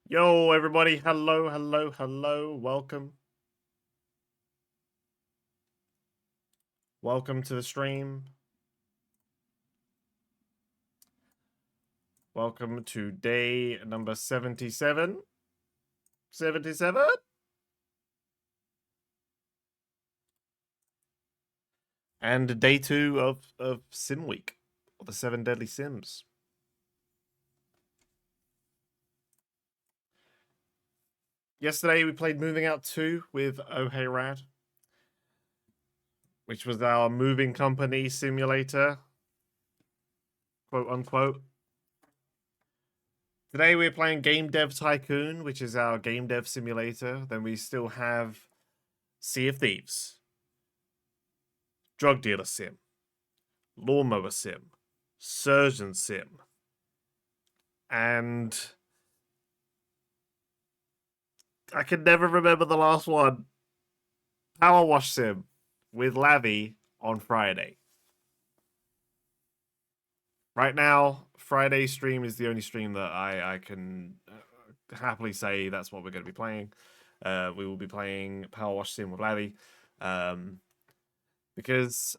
Yo, everybody. Hello, hello, hello. Welcome. Welcome to the stream. Welcome to day number 77. 77? And day 2 of Sim Week, or the 7 Deadly Sims. Yesterday we played Moving Out 2 with Oh Hey Rad, which was our moving company simulator, quote unquote. Today we're playing Game Dev Tycoon, which is our game dev simulator. Then we still have Sea of Thieves, Drug Dealer Sim, Lawnmower Sim, Surgeon Sim, and I can never remember the last one. Power Wash Sim with Lavi on Friday. Right now, Friday's stream is the only stream that I can happily say that's what we're going to be playing. We will be playing Power Wash Sim with Lavi because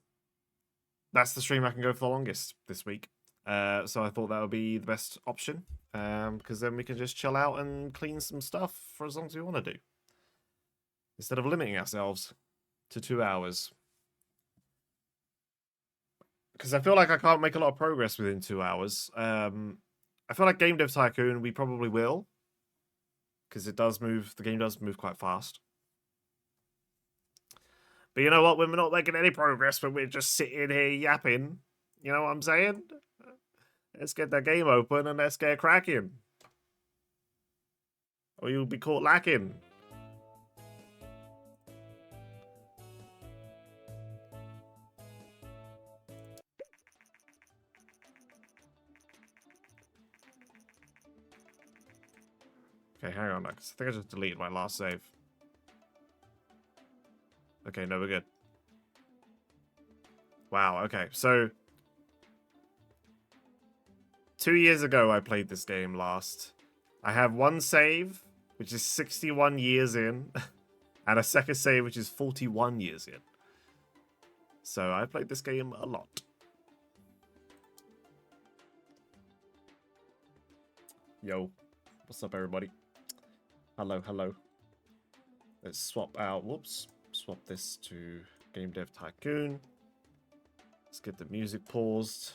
that's the stream I can go for the longest this week. So I thought that would be the best option because then we can just chill out and clean some stuff for as long as we want to do, instead of limiting ourselves to 2 hours. Because I feel like I can't make a lot of progress within 2 hours. I feel like Game Dev Tycoon, we probably will, because it does move. The game does move quite fast. But you know what? When we're not making any progress, when we're just sitting here yapping, you know what I'm saying? Let's get that game open and let's get cracking. Or you'll be caught lacking. Okay, hang on. I think I just deleted my last save. Okay, no, we're good. Wow, okay. So 2 years ago I played this game last. I have one save, which is 61 years in, and a second save, which is 41 years in. So I played this game a lot. Yo, what's up, everybody? Hello, hello. Let's swap out. Whoops. Swap this to Game Dev Tycoon. Let's get the music paused,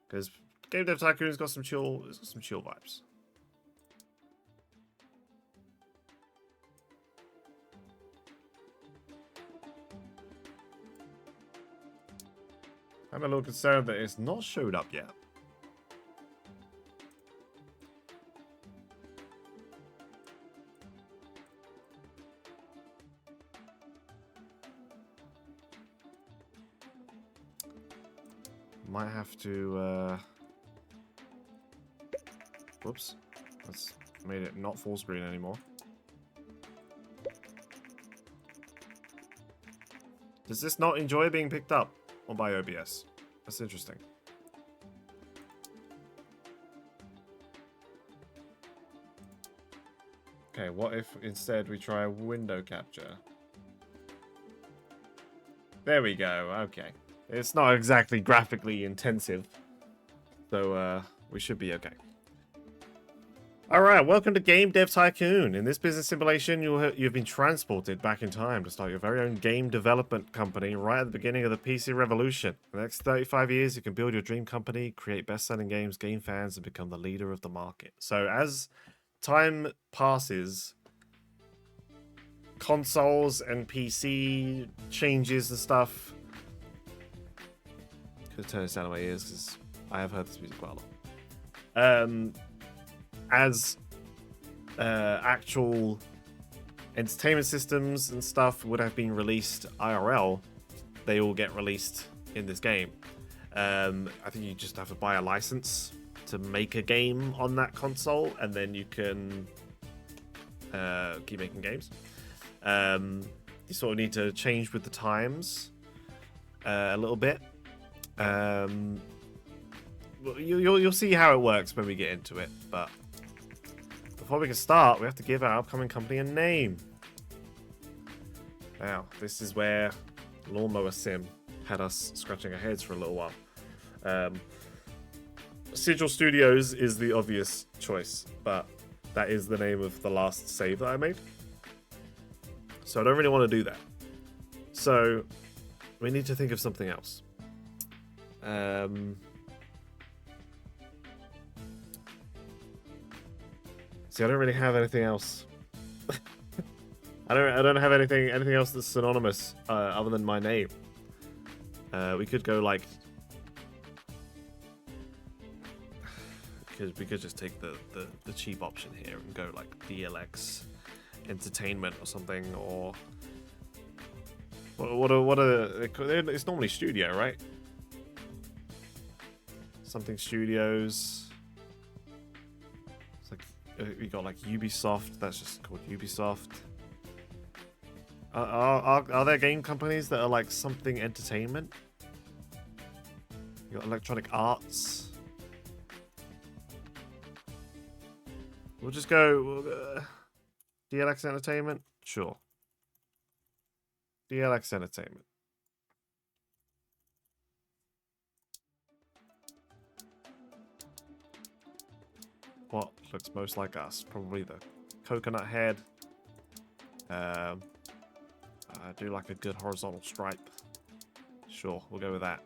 because Game Dev Tycoon's got some chill. It's got some chill vibes. I'm a little concerned that it's not showed up yet. Might have to, whoops. That's made it not full screen anymore. Does this not enjoy being picked up on by OBS? That's interesting. Okay, what if instead we try window capture? There we go, okay. It's not exactly graphically intensive, so we should be okay. Alright, welcome to Game Dev Tycoon. In this business simulation, you've been transported back in time to start your very own game development company right at the beginning of the PC revolution. In the next 35 years, you can build your dream company, create best-selling games, gain fans, and become the leader of the market. So as time passes, consoles and PC changes and stuff. Could turn this down in my ears because I have heard this music quite a lot. As actual entertainment systems and stuff would have been released IRL, they all get released in this game. I think you just have to buy a license to make a game on that console, and then you can keep making games. You sort of need to change with the times a little bit. You'll see how it works when we get into it, but before we can start, we have to give our upcoming company a name. Now, this is where Lawnmower Sim had us scratching our heads for a little while. Sigil Studios is the obvious choice, but that is the name of the last save that I made. So I don't really want to do that. So we need to think of something else. See, I don't really have anything else. I don't have anything else that's synonymous other than my name. We could go like, we could just take the cheap option here and go like DLX Entertainment or something, or it's normally Studio, right? Something Studios. It's like we got like Ubisoft. That's just called Ubisoft. Are there game companies that are like something entertainment? You got Electronic Arts. We'll just go DLX Entertainment. Sure. DLX Entertainment. What looks most like us? Probably the coconut head. I do like a good horizontal stripe. Sure, we'll go with that.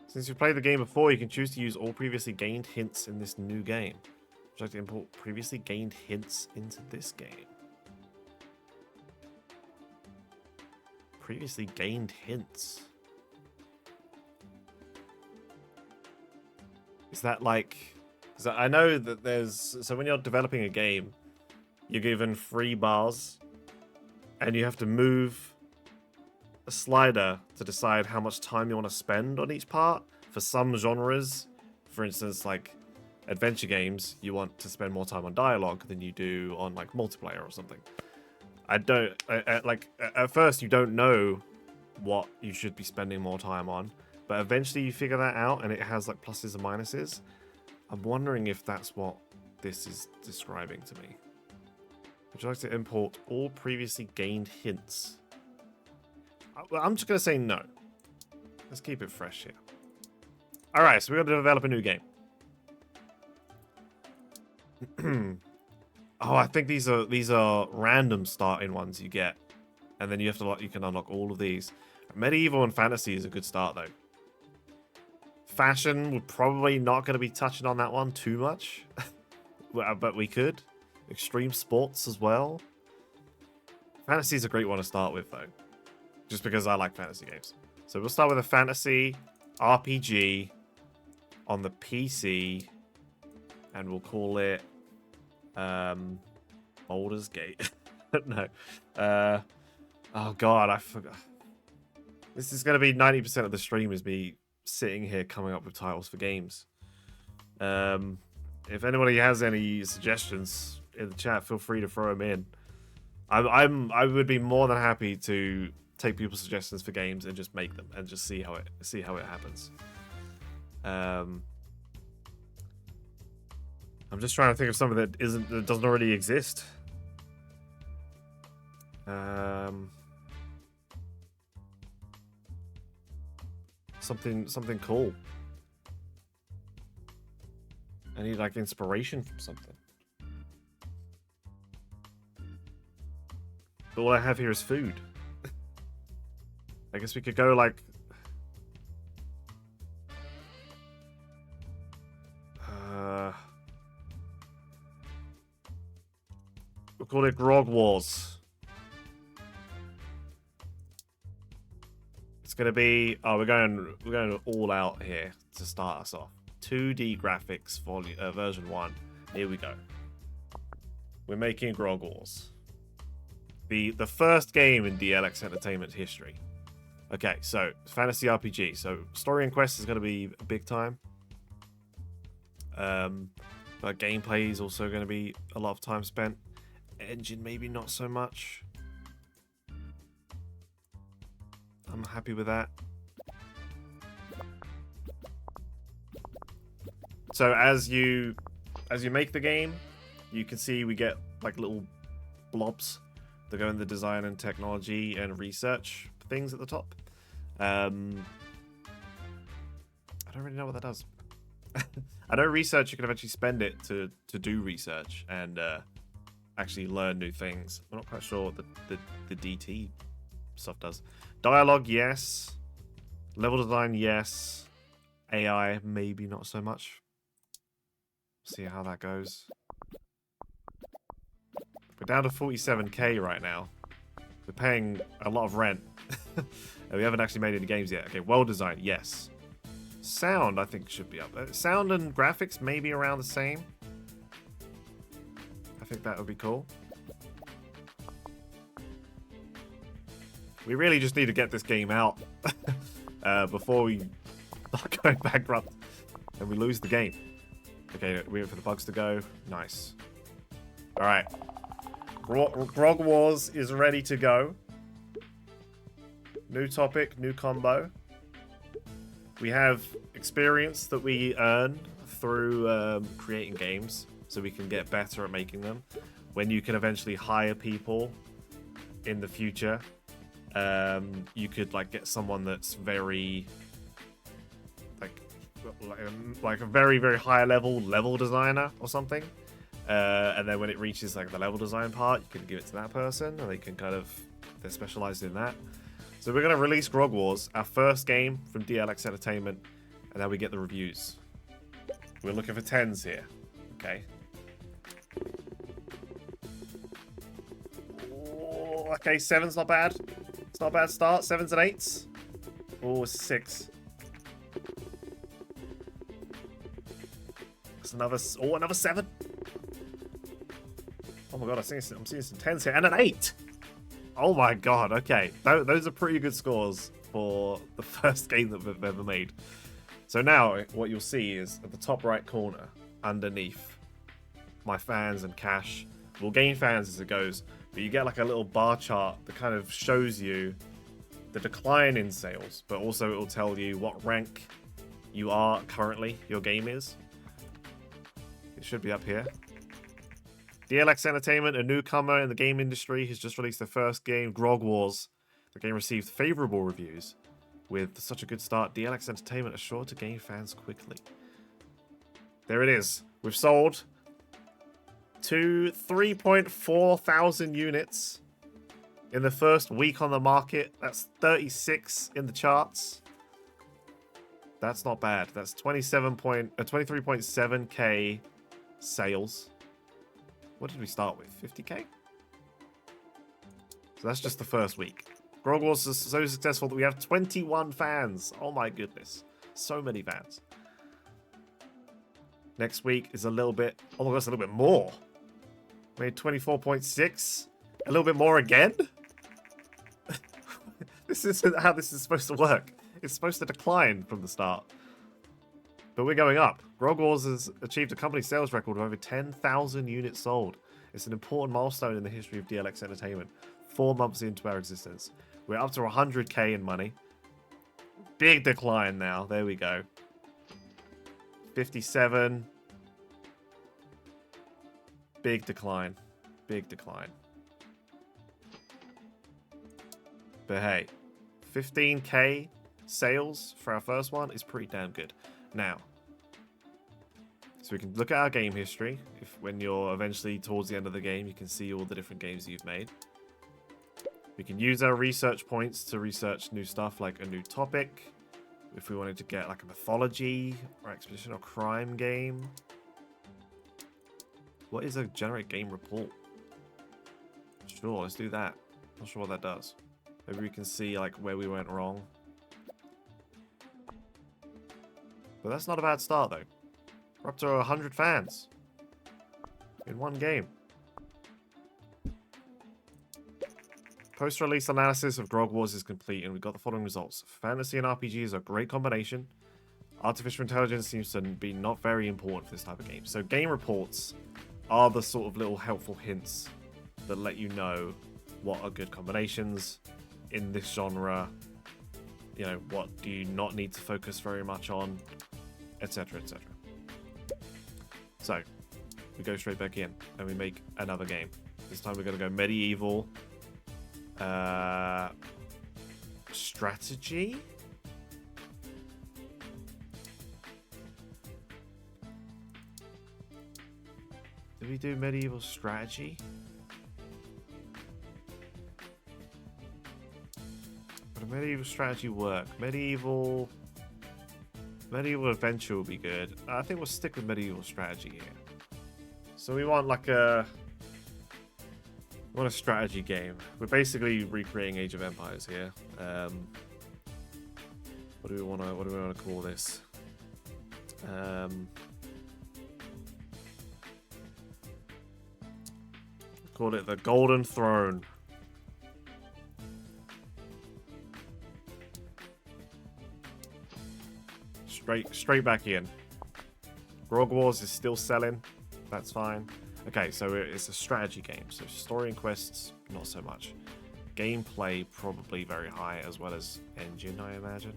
Since you've played the game before, you can choose to use all previously gained hints in this new game. Would you like to import previously gained hints into this game? Previously gained hints. Is that like... I know that there's... So when you're developing a game, you're given 3 bars, and you have to move a slider to decide how much time you want to spend on each part. For some genres, for instance, like adventure games, you want to spend more time on dialogue than you do on like multiplayer or something. At first you don't know what you should be spending more time on, but eventually you figure that out, and it has like pluses and minuses. I'm wondering if that's what this is describing to me. Would you like to import all previously gained hints? I'm just going to say no. Let's keep it fresh here. Alright, so we're going to develop a new game. Oh, I think these are random starting ones you get. And then you can unlock all of these. Medieval and fantasy is a good start though. Fashion, we're probably not going to be touching on that one too much. But we could. Extreme sports as well. Fantasy is a great one to start with though. Just because I like fantasy games. So we'll start with a fantasy RPG on the PC. And we'll call it Baldur's Gate. No. Oh god, I forgot. This is going to be 90% of the stream is me sitting here coming up with titles for games. If anybody has any suggestions in the chat, feel free to throw them in. I would be more than happy to take people's suggestions for games and just make them and just see how it happens. I'm just trying to think of something that doesn't already exist. Something cool. I need like inspiration from something. But all I have here is food. I guess we could go like... we'll call it Grog Wars. It's gonna be... Oh, we're going all out here to start us off. 2D graphics version 1. Here we go. We're making Grog Wars. The first game in DLX Entertainment history. Okay, so fantasy RPG. So story and quest is going to be big time. But gameplay is also going to be a lot of time spent. Engine maybe not so much. I'm happy with that. So as you as you make the game, you can see we get like little blobs that go in the design and technology and research things at the top. I don't really know what that does. I know research, you can eventually spend it to do research and actually learn new things. I'm not quite sure what the DT stuff does. Dialogue, yes. Level design, yes. AI, maybe not so much. See how that goes. We're down to 47k right now. We're paying a lot of rent. And we haven't actually made any games yet. Okay, well designed, yes. Sound, I think, should be up. Sound and graphics maybe around the same. I think that would be cool. We really just need to get this game out before we start going bankrupt and we lose the game. Okay, we wait for the bugs to go. Nice. All right. Grog Wars is ready to go. New topic, new combo. We have experience that we earn through creating games, so we can get better at making them. When you can eventually hire people in the future, you could like get someone that's very like a very, very high level designer or something. And then when it reaches like the level design part, you can give it to that person and they can kind of, they're specialized in that. So we're going to release Grog Wars, our first game from DLX Entertainment, and then we get the reviews. We're looking for 10s here. Okay. Oh, okay, 7's not bad. It's not a bad start. 7s and 8s. Oh, 6. That's another... Oh, another 7. Oh my god, I'm seeing some 10s here. And an 8! Oh my god, okay. Those are pretty good scores for the first game that we've ever made. So now, what you'll see is, at the top right corner, underneath my fans and cash, we'll gain fans as it goes, but you get like a little bar chart that kind of shows you the decline in sales, but also it will tell you what rank you are currently, your game is. It should be up here. DLX Entertainment, a newcomer in the game industry, has just released their first game, Grog Wars. The game received favorable reviews. With such a good start, DLX Entertainment are sure to gain fans quickly. There it is. We've sold to 3.4 thousand units in the first week on the market. That's 36 in the charts. That's not bad. That's 23.7k sales. What did we start with? 50k? So that's just the first week. Grog Wars is so successful that we have 21 fans. Oh my goodness. So many fans. Next week is a little bit... Oh my gosh, a little bit more. We made 24.6. A little bit more again? This isn't how this is supposed to work. It's supposed to decline from the start. But we're going up. Grog Wars has achieved a company sales record of over 10,000 units sold. It's an important milestone in the history of DLX Entertainment. 4 months into our existence. We're up to 100k in money. Big decline now. There we go. 57. Big decline. Big decline. But hey, 15k sales for our first one is pretty damn good. Now, so we can look at our game history. If when you're eventually towards the end of the game, you can see all the different games you've made. We can use our research points to research new stuff, like a new topic. If we wanted to get like a mythology or expedition or crime game. What is a generate game report? Sure, let's do that. Not sure what that does. Maybe we can see like where we went wrong. But that's not a bad start though. We're up to 100 fans in one game. Post-release analysis of Grog Wars is complete, and we got the following results. Fantasy and RPG is a great combination. Artificial intelligence seems to be not very important for this type of game. So game reports are the sort of little helpful hints that let you know what are good combinations in this genre. You know, what do you not need to focus very much on, etc., etc. So, we go straight back in and we make another game. This time we're going to go medieval strategy. Did we do medieval strategy? Would a medieval strategy work? Medieval adventure will be good. I think we'll stick with medieval strategy here. So we want like a strategy game. We're basically recreating Age of Empires here. What do we want to call this? Call it the Golden Throne. Straight back in. Grog Wars is still selling. That's fine. Okay, so it's a strategy game. So story and quests, not so much. Gameplay, probably very high, as well as engine, I imagine.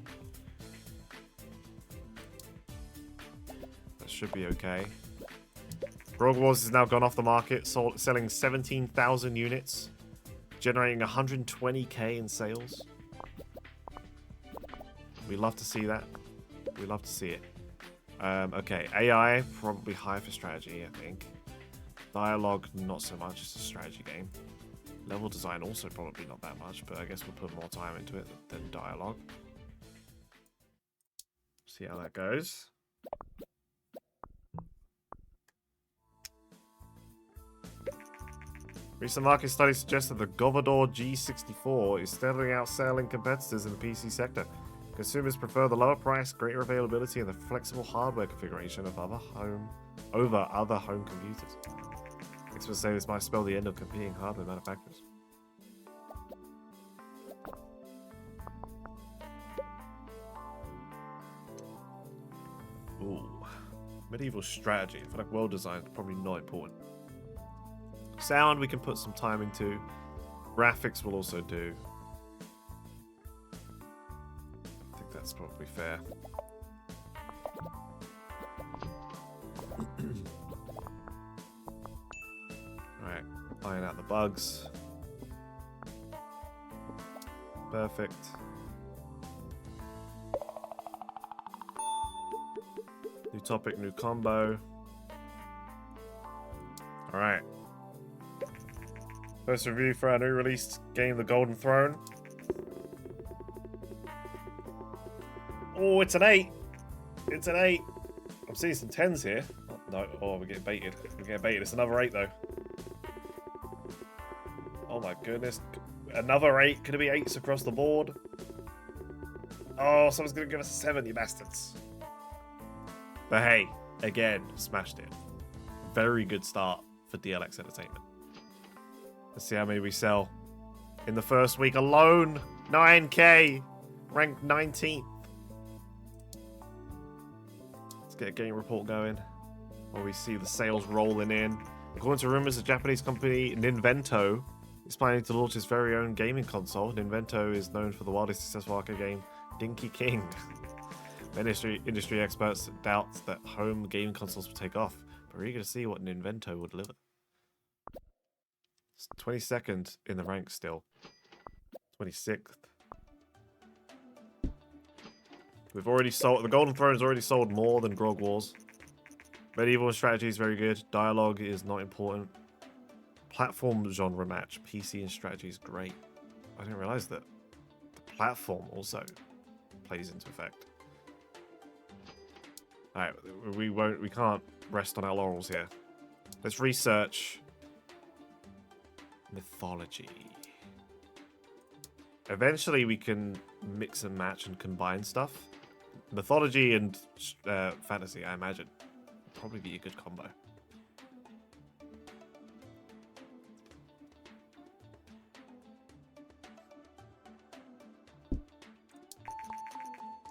That should be okay. Grog Wars has now gone off the market, selling 17,000 units, generating 120k in sales. We love to see that. We love to see it. Okay, AI, probably high for strategy, I think. Dialogue, not so much. It's a strategy game. Level design, also probably not that much, but I guess we'll put more time into it than dialogue. See how that goes. Recent market studies suggest that the Govardor G64 is steadily outselling competitors in the PC sector. Consumers prefer the lower price, greater availability, and the flexible hardware configuration of other home computers. Experts say this might spell the end of competing hardware manufacturers. Ooh, medieval strategy. I feel like world design is probably not important. Sound we can put some time into. Graphics will also do. I think that's probably fair. Alright, iron out the bugs. Perfect. New topic, new combo. Alright. First review for our new released game, The Golden Throne. Oh, it's an 8. It's an 8. I'm seeing some 10s here. Oh, no, oh, we're getting baited. We're getting baited. It's another 8 though. Oh my goodness. Another 8. Could it be 8s across the board? Oh, someone's going to give us a 7, you bastards. But hey, again, smashed it. Very good start for DLX Entertainment. Let's see how many we sell. In the first week alone, 9k. Ranked 19th. Let's get a game report going. Where we see the sales rolling in. According to rumors, the Japanese company Ninvento is planning to launch its very own gaming console. Ninvento is known for the wildly successful arcade game Dinky King. Industry experts doubt that home gaming consoles will take off, but we're eager to see what Ninvento will deliver. It's 22nd in the ranks still. 26th. We've already sold... The Golden Throne has already sold more than Grog Wars. Medieval strategy is very good. Dialogue is not important. Platform genre match. PC and strategy is great. I didn't realize that the platform also plays into effect. Alright, we can't rest on our laurels here. Let's research mythology. Eventually we can mix and match and combine stuff. Mythology and fantasy, I imagine, would probably be a good combo.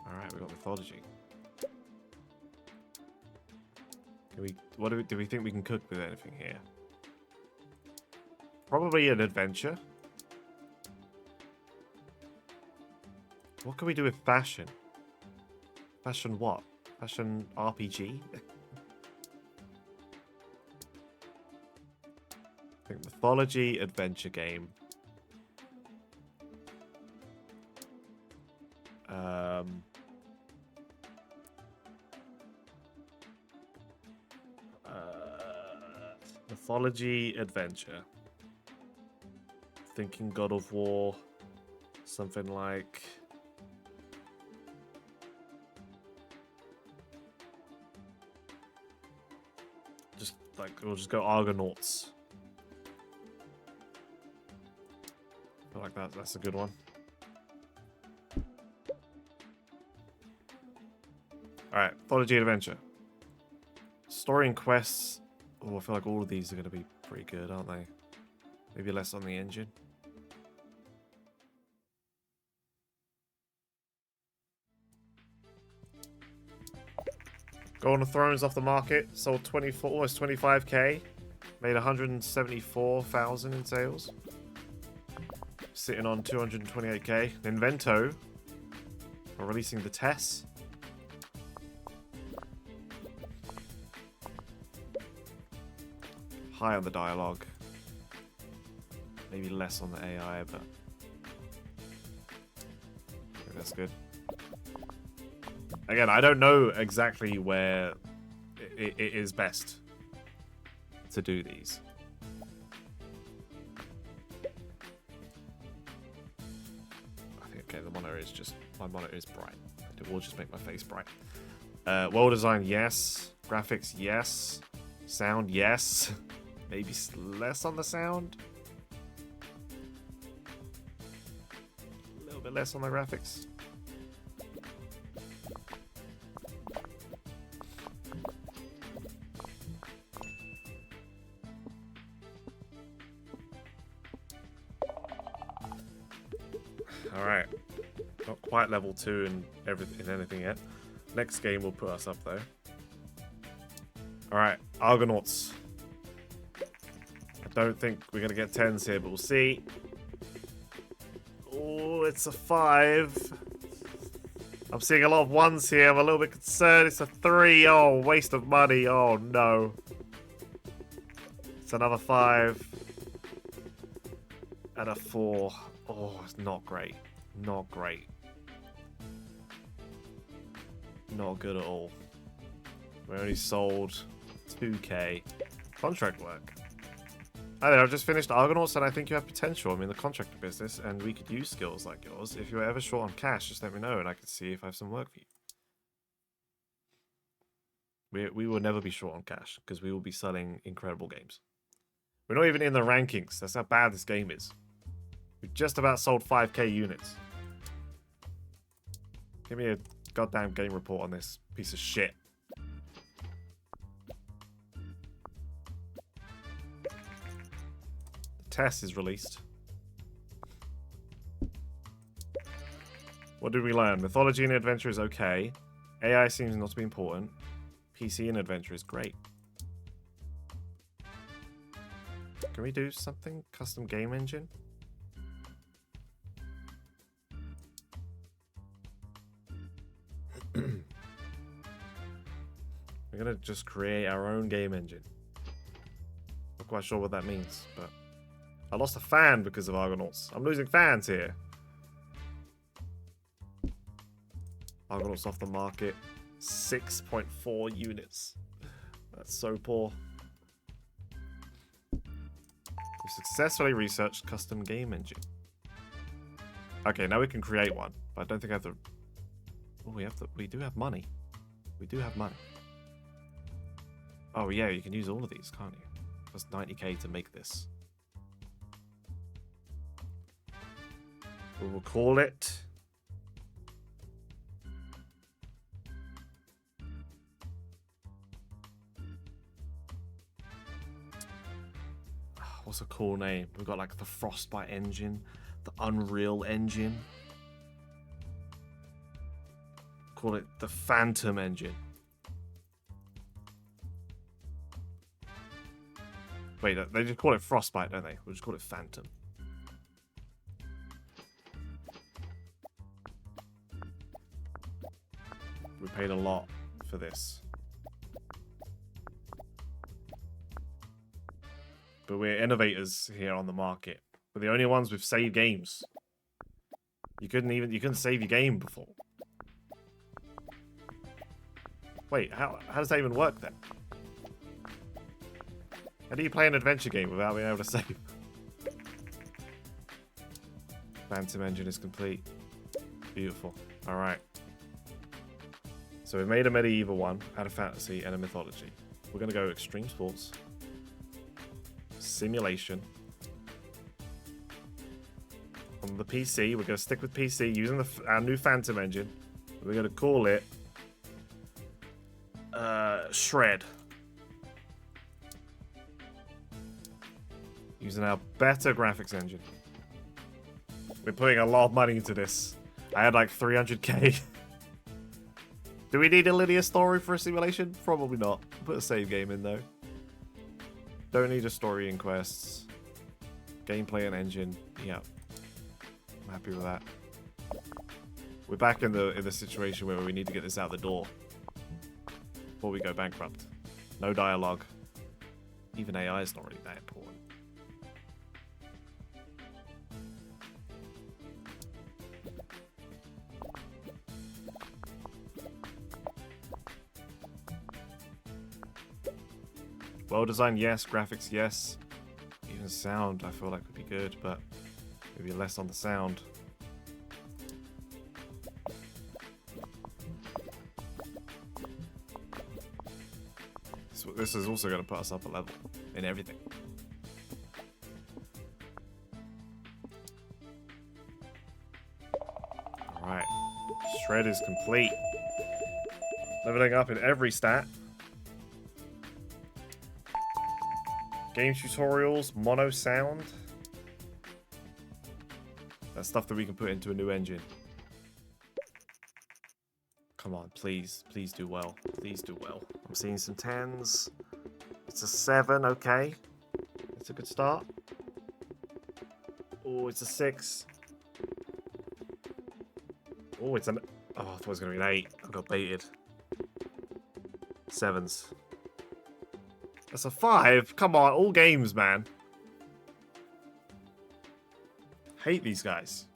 Alright, we got mythology. Do we think we can cook with anything here? Probably an adventure. What can we do with fashion? Fashion what? Fashion RPG? think mythology adventure game. Mythology adventure. Thinking God of War. Something like. Just like, we'll just go Argonauts. I feel like that's a good one. Alright, mythology adventure. Story and quests. Oh, I feel like all of these are going to be pretty good, aren't they? Maybe less on the engine. Golden Throne's off the market. Sold 24, almost 25k. Made 174,000 in sales. Sitting on 228k. Invento are releasing the Tess. High on the dialogue. Maybe less on the AI, but I think that's good. Again, I don't know exactly where it is best to do these. I think, okay, the monitor is just, my monitor is bright. It will just make my face bright. Well design, yes. Graphics, yes. Sound, yes. Maybe less on the sound. A little bit less on the graphics. Alright. Not quite level 2 in anything yet. Next game will put us up though. Alright, Argonauts. I don't think we're going to get 10s here, but we'll see. Oh, it's a 5. I'm seeing a lot of 1s here. I'm a little bit concerned. It's a 3. Oh, waste of money. Oh, no. It's another 5. And a 4. Oh, it's not great. Not great. Not good at all. We only sold 2k. Contract work. Hi there, I've just finished Argonauts and I think you have potential. I'm in the contractor business and we could use skills like yours. If you're ever short on cash, just let me know and I can see if I have some work for you. We will never be short on cash because we will be selling incredible games. We're not even in the rankings. That's how bad this game is. We've just about sold 5k units. Give me a goddamn game report on this piece of shit. Test is released. What did we learn? Mythology and adventure is okay. AI seems not to be important. PC and adventure is great. Can we do something? Custom game engine? We're gonna just create our own game engine. Not quite sure what that means, but I lost a fan because of Argonauts. I'm losing fans here. Argonauts off the market. 6.4 units. That's so poor. We successfully researched custom game engine. Okay, now we can create one. But I don't think I have to... Oh, we do have money. We do have money. Oh yeah, you can use all of these, can't you? That's 90k to make this. We will call it... What's a cool name? We've got like the Frostbite engine, the Unreal engine. Call it the Phantom engine. Wait, they just call it Frostbite, don't they? We'll just call it Phantom. We paid a lot for this. but we're innovators here on the market. We're the only ones with saved games. You couldn't save your game before. Wait, how does that even work then? How do you play an adventure game without being able to save? Phantom engine is complete. Beautiful. Alright. So we made a medieval one, out of fantasy, and a mythology. We're going to go extreme sports. Simulation. On the PC, we're going to stick with PC using our new Phantom engine. We're going to call it Shred. Using our better graphics engine. We're putting a lot of money into this. I had like 300k. Do we need a linear story for a simulation? Probably not. Put a save game in though. Don't need a story and quests. Gameplay and engine. Yeah. I'm happy with that. We're back in the situation where we need to get this out the door before we go bankrupt. No dialogue. Even AI is not really that important. Well designed, yes. Graphics, yes. Even sound, I feel like would be good, but maybe less on the sound. This is also going to put us up a level in everything. Alright. Shred is complete. Leveling up in every stat. Game tutorials, mono sound. That's stuff that we can put into a new engine. Come on, please. Please do well. Please do well. I'm seeing some 10s. It's a 7, okay. It's a good start. Oh, it's a 6. Oh, it's an... Oh, I thought it was going to be an 8. I got baited. 7s. That's a 5. Come on, all games, man. Hate these guys.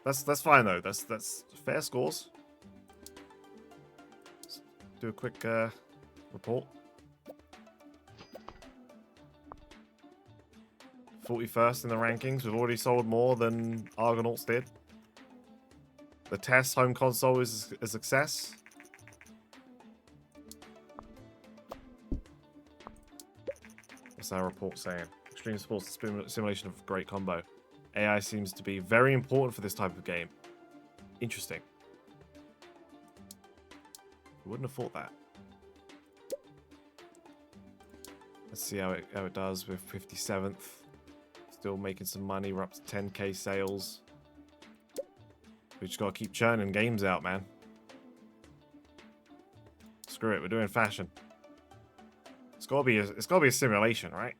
That's fine though. That's fair scores. Let's do a quick report. 41st in the rankings. We've already sold more than Argonauts did. The test home console is a success. What's our report saying? Extreme sports simulation of great combo. AI seems to be very important for this type of game. Interesting. I wouldn't have thought that. Let's see how it does with 57th. Still making some money. We're up to 10k sales. We just gotta keep churning games out, man. Screw it, we're doing fashion. It's gotta be a simulation, right?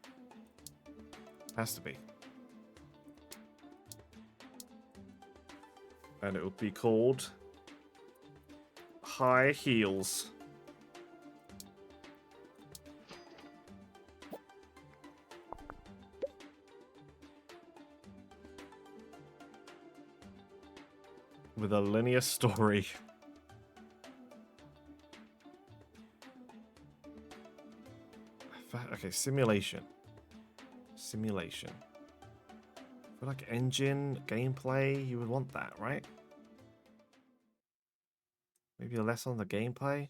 Has to be. And it would be called High Heels. With a linear story. Okay, simulation. Simulation. For like engine, gameplay, you would want that, right? Maybe less on the gameplay?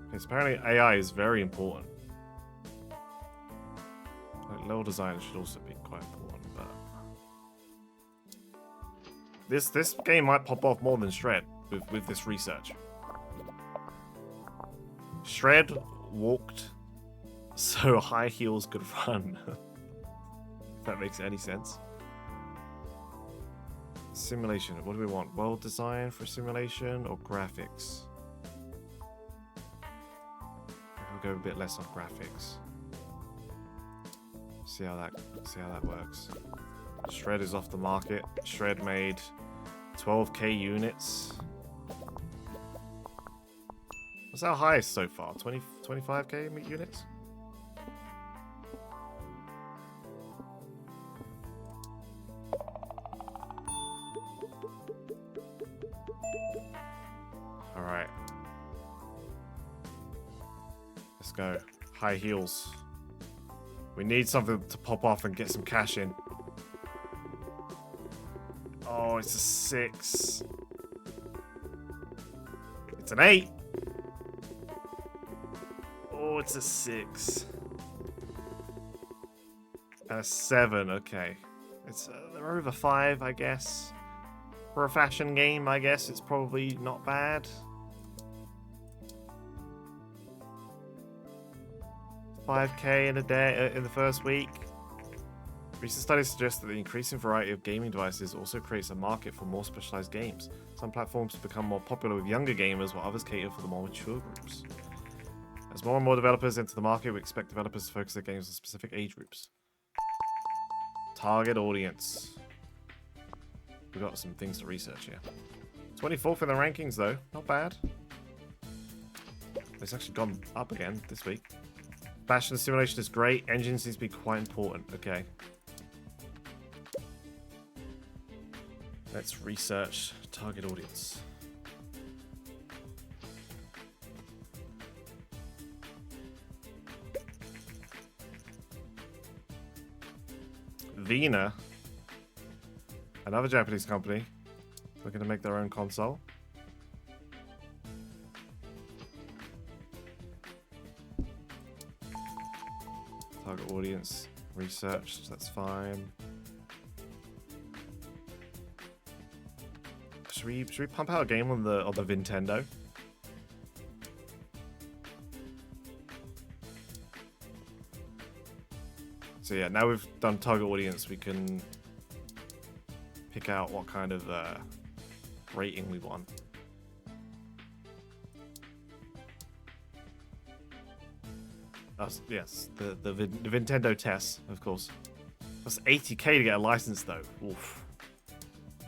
Because apparently AI is very important. Like level design should also be quite important, but this game might pop off more than Shred with this research. Shred walked so high heels could run. If that makes any sense. Simulation. What do we want? World design for simulation or graphics? We'll go a bit less on graphics. See how that works. Shred is off the market. Shred made 12k units. What's our highest so far? 25k units? Alright. Let's go. High heels. We need something to pop off and get some cash in. Oh, it's a 6. It's an 8. Oh, it's a 6. And a 7, okay. It's they're over 5, I guess. For a fashion game, I guess it's probably not bad. 5k in a day in the first week. Recent studies suggest that the increasing variety of gaming devices also creates a market for more specialized games. Some platforms become more popular with younger gamers, while others cater for the more mature groups. As more and more developers enter the market, we expect developers to focus their games on specific age groups. Target audience. We've got some things to research here. 24th in the rankings, though. Not bad. It's actually gone up again this week. Fashion simulation is great. Engine seems to be quite important. Okay. Let's research target audience. Vina, another Japanese company, looking to make their own console. Target audience researched, that's fine. Should we pump out a game on the Nintendo? So yeah, now we've done target audience, we can pick out what kind of rating we want. Yes, the Nintendo test, of course. That's 80k to get a license, though. Oof.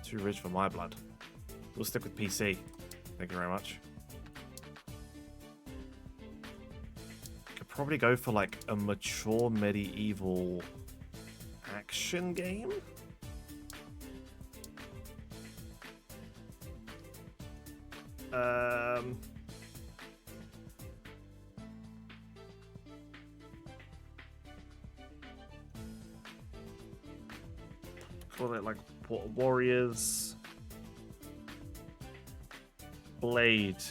Too rich for my blood. We'll stick with PC. Thank you very much. Could probably go for like a mature medieval action game. Call it like Warriors Blade.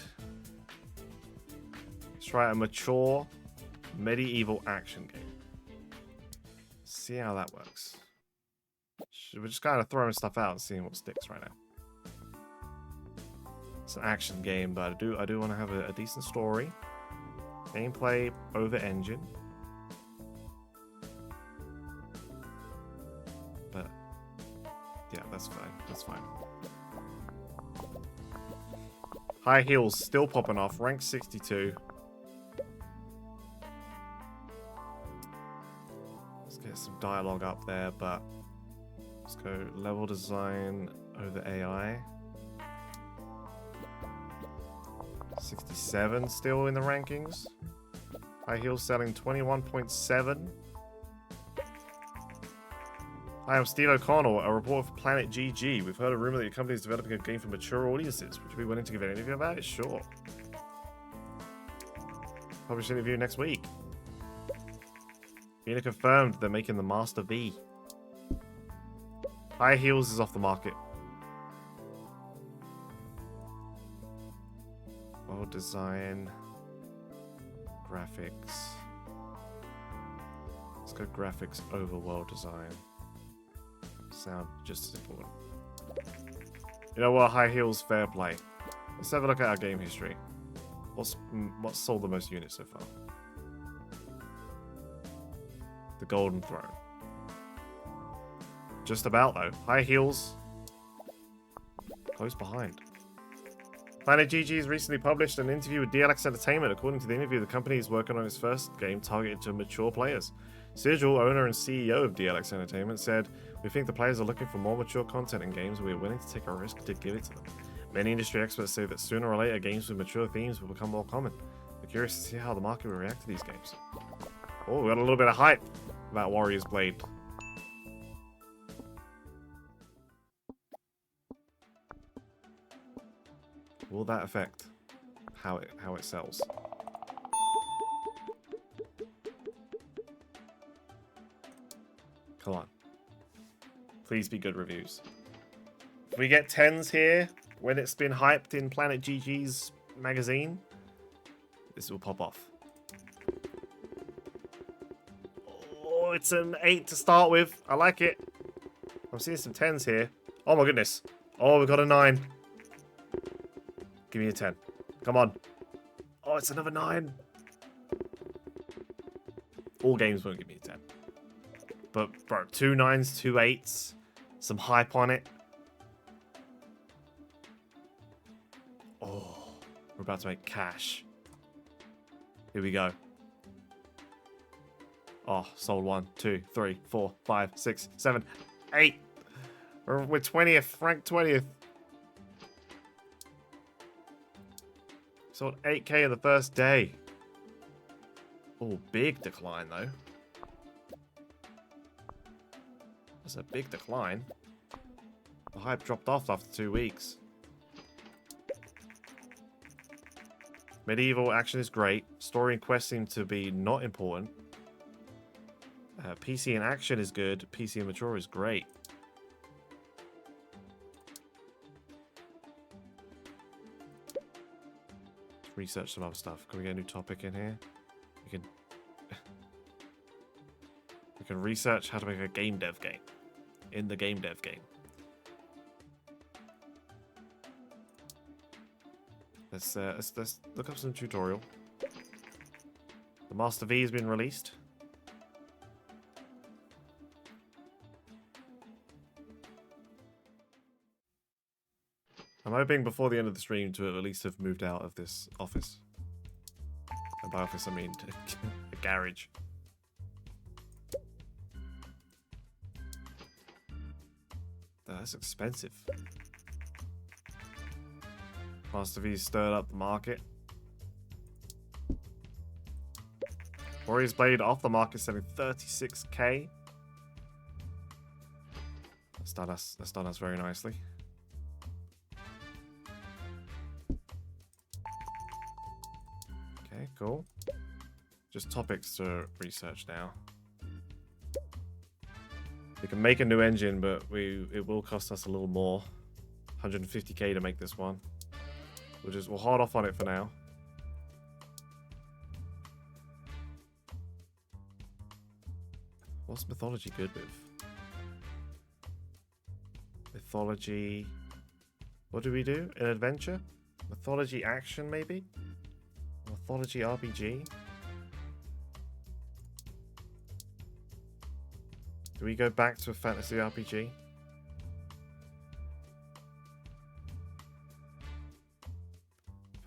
Let's try a mature medieval action game. See how that works. We're just kind of throwing stuff out and seeing what sticks right now. It's an action game, but I do want to have a decent story. Gameplay over engine. But yeah, that's fine. That's fine. High heels still popping off. Rank 62. Let's get some dialogue up there, but let's go level design over AI. 67 still in the rankings. High heels selling 21.7. Hi, I'm Steve O'Connell, a reporter for Planet GG. We've heard a rumor that your company is developing a game for mature audiences. Would you be willing to give an interview about it? Sure. Publish an interview next week. Vina confirmed they're making the Master V. High heels is off the market. World design. Graphics. Let's go graphics over world design. Sound just as important. You know what? High heels, fair play. Let's have a look at our game history. What's sold the most units so far? The Golden Throne. Just about though. High heels. Close behind. Planet GG has recently published an interview with DLX Entertainment. According to the interview, the company is working on its first game targeted to mature players. Sigil, owner and CEO of DLX Entertainment, said, "We think the players are looking for more mature content in games, and we are willing to take a risk to give it to them. Many industry experts say that sooner or later, games with mature themes will become more common. We're curious to see how the market will react to these games." Oh, we got a little bit of hype about Warriors Blade. Will that affect how it sells? Come on. Please be good reviews. If we get 10s here when it's been hyped in Planet GG's magazine, this will pop off. Oh, it's an 8 to start with. I like it. I'm seeing some 10s here. Oh my goodness. Oh, we got a 9. Give me a 10. Come on. Oh, it's another 9. All games won't give me a 10. But, bro, 2 9s, 2 8s. Some hype on it. Oh, we're about to make cash. Here we go. Oh, sold 1, 2, 3, 4, 5, 6, 7, 8. We're 20th, ranked 20th. Sold 8k in the first day. Oh, big decline though. That's a big decline. The hype dropped off after 2 weeks. Medieval action is great. Story and quest seem to be not important. PC and action is good. PC and mature is great. Let's research some other stuff. Can we get a new topic in here? We can research how to make a game dev game. In the game dev game. Let's look up some tutorial. The Master V has been released. I'm hoping before the end of the stream to at least have moved out of this office. And by office I mean a garage. That's expensive. Master V stirred up the market. Warriors Blade off the market selling 36k. That's done us very nicely. Okay, cool. Just topics to research now. We can make a new engine, but it will cost us a little more. 150k to make this one. We'll hold off on it for now. What's mythology good with? Mythology. What do we do? An adventure? Mythology action, maybe? Mythology RPG? Do we go back to a fantasy RPG?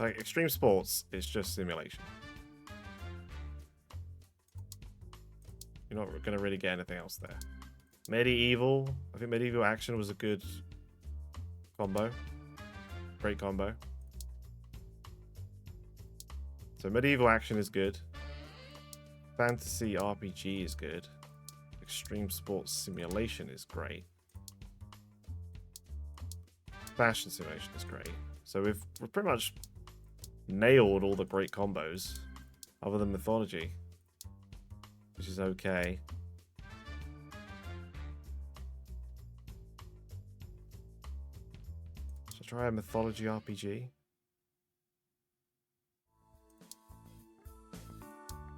Like extreme sports, it's just simulation. You're not going to really get anything else there. Medieval. I think medieval action was a good combo. Great combo. So medieval action is good. Fantasy RPG is good. Extreme sports simulation is great. Fashion simulation is great. So we've pretty much nailed all the great combos other than mythology, which is okay. Should I try a mythology RPG?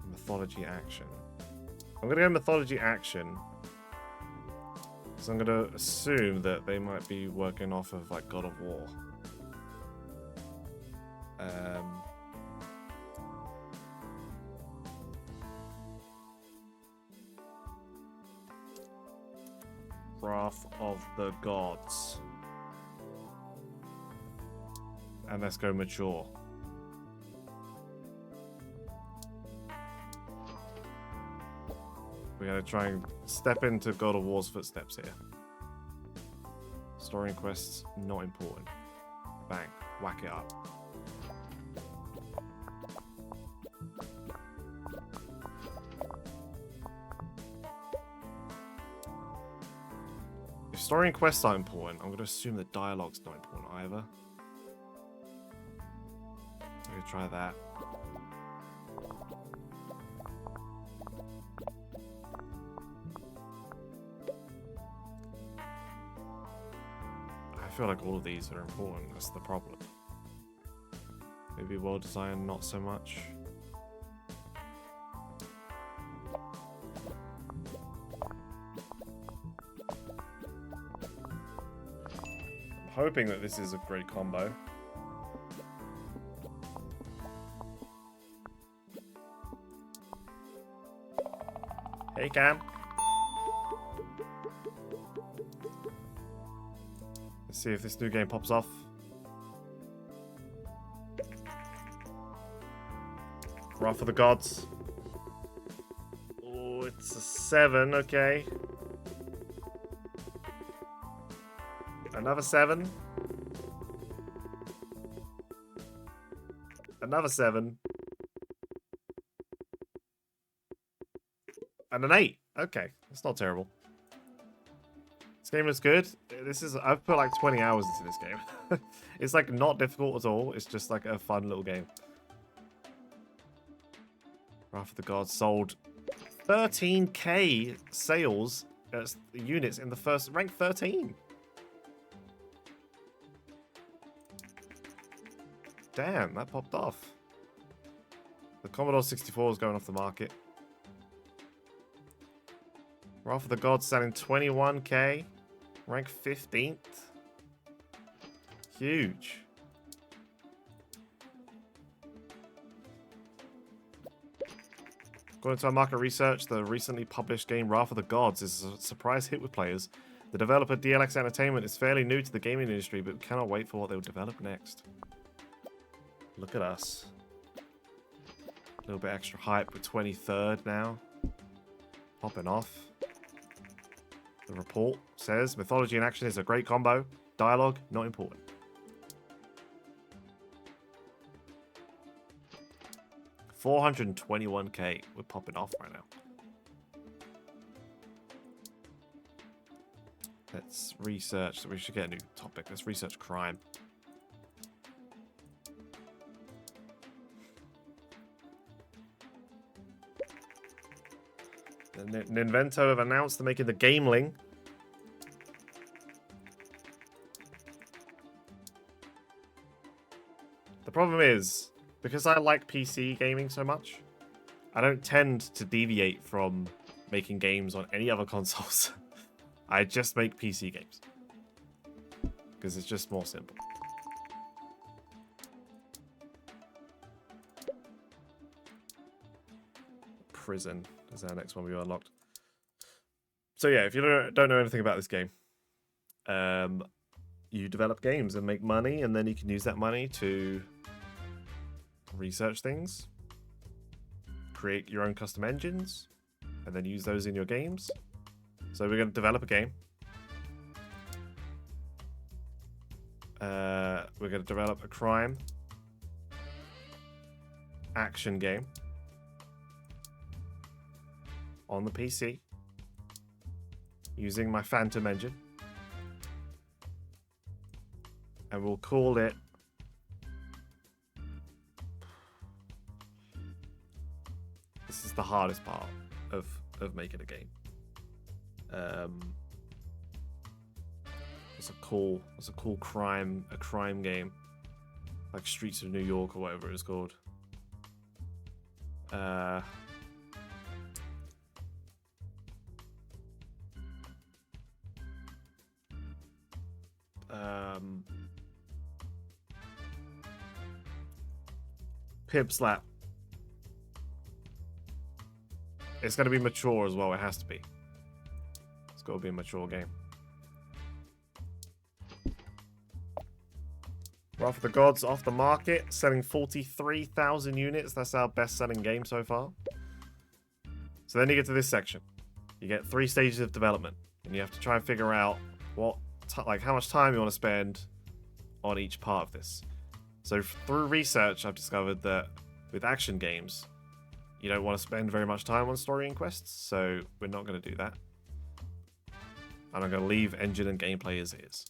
Mythology action. I'm gonna go mythology action because I'm gonna assume that they might be working off of like God of War. Wrath of the Gods. And let's go mature. We're going to try and step into God of War's footsteps here. Story and quests, not important. Bang. Whack it up. If story and quests are important, I'm going to assume that dialogue's not important either. I'm going to try that. I feel like all of these are important. That's the problem. Maybe world design, not so much. I'm hoping that this is a great combo. Hey, Cam. Let's see if this new game pops off. Wrath of the Gods. Oh, it's a 7, okay. Another 7. Another 7. And an 8. Okay, that's not terrible. This game looks good. I've put like 20 hours into this game. It's like not difficult at all. It's just like a fun little game. Wrath of the Gods sold 13k sales units in the first rank 13. Damn, that popped off. The Commodore 64 is going off the market. Wrath of the Gods selling 21k. Rank 15th. Huge. According to our market research, the recently published game Wrath of the Gods is a surprise hit with players. The developer DLX Entertainment is fairly new to the gaming industry, but cannot wait for what they'll develop next. Look at us. A little bit extra hype. We're 23rd now. Popping off. The report says mythology and action is a great combo. Dialogue, not important. $421k. We're popping off right now. Let's research. We should get a new topic. Let's research crime. Ninvento have announced they're making the Gameling. The problem is, because I like PC gaming so much, I don't tend to deviate from making games on any other consoles. I just make PC games. Because it's just more simple. Prison is our next one we unlocked. So yeah, if you don't know anything about this game, you develop games and make money, and then you can use that money to research things, create your own custom engines, and then use those in your games. So we're going to develop a game. We're going to develop a crime action game on the PC using my Phantom engine, and we'll call it this is the hardest part of making a game. What's a cool crime game, like Streets of New York or whatever it's called. Pimp Slap. It's going to be mature as well. It has to be. It's got to be a mature game. Wrath of the Gods off the market, selling 43,000 units. That's our best-selling game so far. So then you get to this section. You get 3 stages of development, and you have to try and figure out how much time you want to spend on each part of this. So through research, I've discovered that with action games, you don't want to spend very much time on story and quests, so we're not going to do that. And I'm going to leave engine and gameplay as is.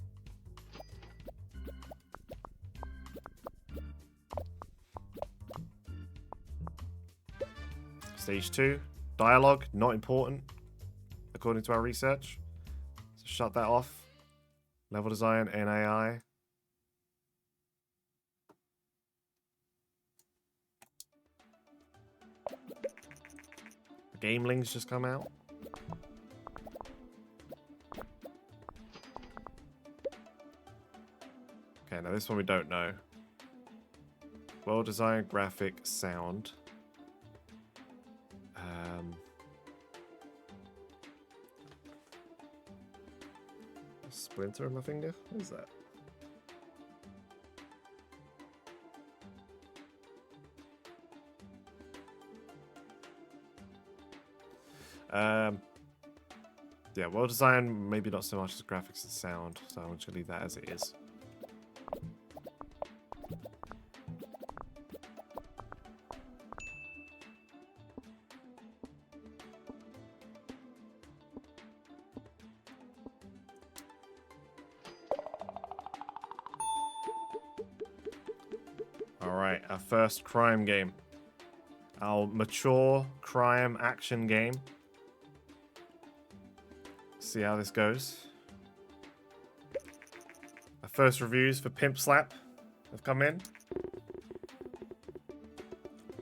Stage 2, dialogue, not important, according to our research. So shut that off. Level design, NAI. Game links just come out. Okay, now this one we don't know. Well designed, graphic, sound. Splinter on my finger? What is that? Yeah, well designed, maybe not so much as graphics and sound, so I'm just gonna leave that as it is. Alright, our first crime game. Our mature crime action game. See how this goes. Our first reviews for Pimp Slap have come in.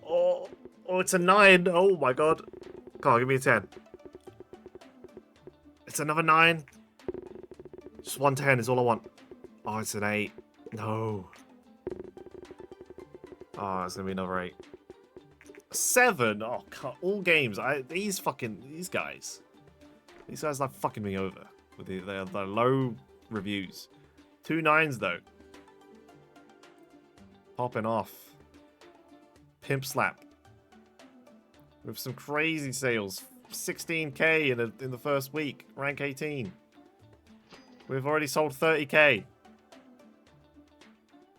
Oh, it's a 9. Oh my god. Come on, give me a 10. It's another 9. Just 110 is all I want. Oh, it's an 8. No. Oh, it's gonna be another 8. 7. Oh, all games. These guys. These guys like fucking me over with the low reviews. 2 9s though. Popping off. Pimp Slap. With some crazy sales. 16k in the first week. Rank 18. We've already sold 30k.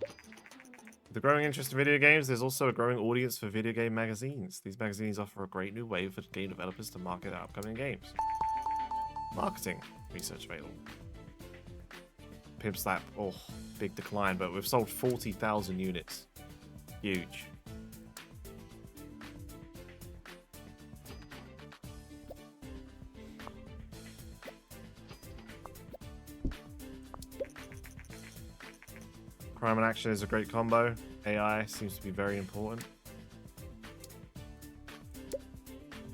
With the growing interest in video games, there's also a growing audience for video game magazines. These magazines offer a great new way for game developers to market their upcoming games. Marketing. Research available. Pimp Slap. Oh, big decline, but we've sold 40,000 units. Huge. Crime and action is a great combo. AI seems to be very important.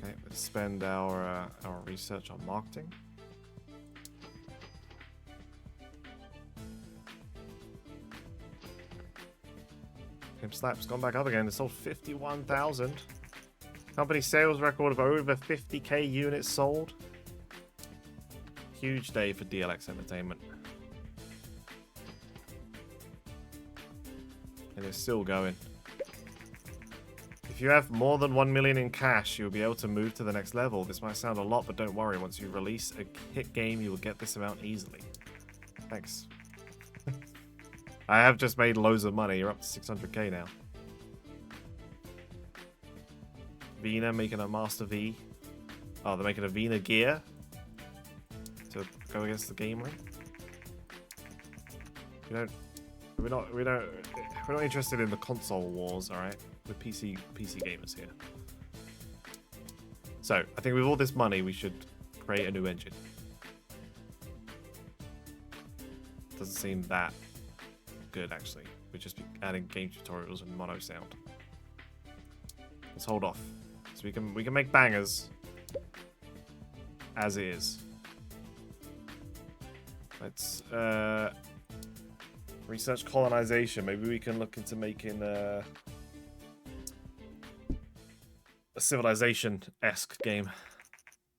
Okay, let's spend our research on marketing. Pimp Slap's gone back up again. It sold 51,000. Company sales record of over 50k units sold. Huge day for DLX Entertainment. And it's still going. If you have more than 1 million in cash, you'll be able to move to the next level. This might sound a lot, but don't worry. Once you release a hit game, you will get this amount easily. Thanks. I have just made loads of money. You're up to 600k now. Vina making a Master V. Oh, they're making a Vina gear to go against the game ring. We're not interested in the console wars, alright? We're PC gamers here. So, I think with all this money, we should create a new engine. Doesn't seem that good, actually. We'd just be adding game tutorials and mono sound. Let's hold off. So we can make bangers as is. Let's research colonization. Maybe we can look into making a civilization-esque game.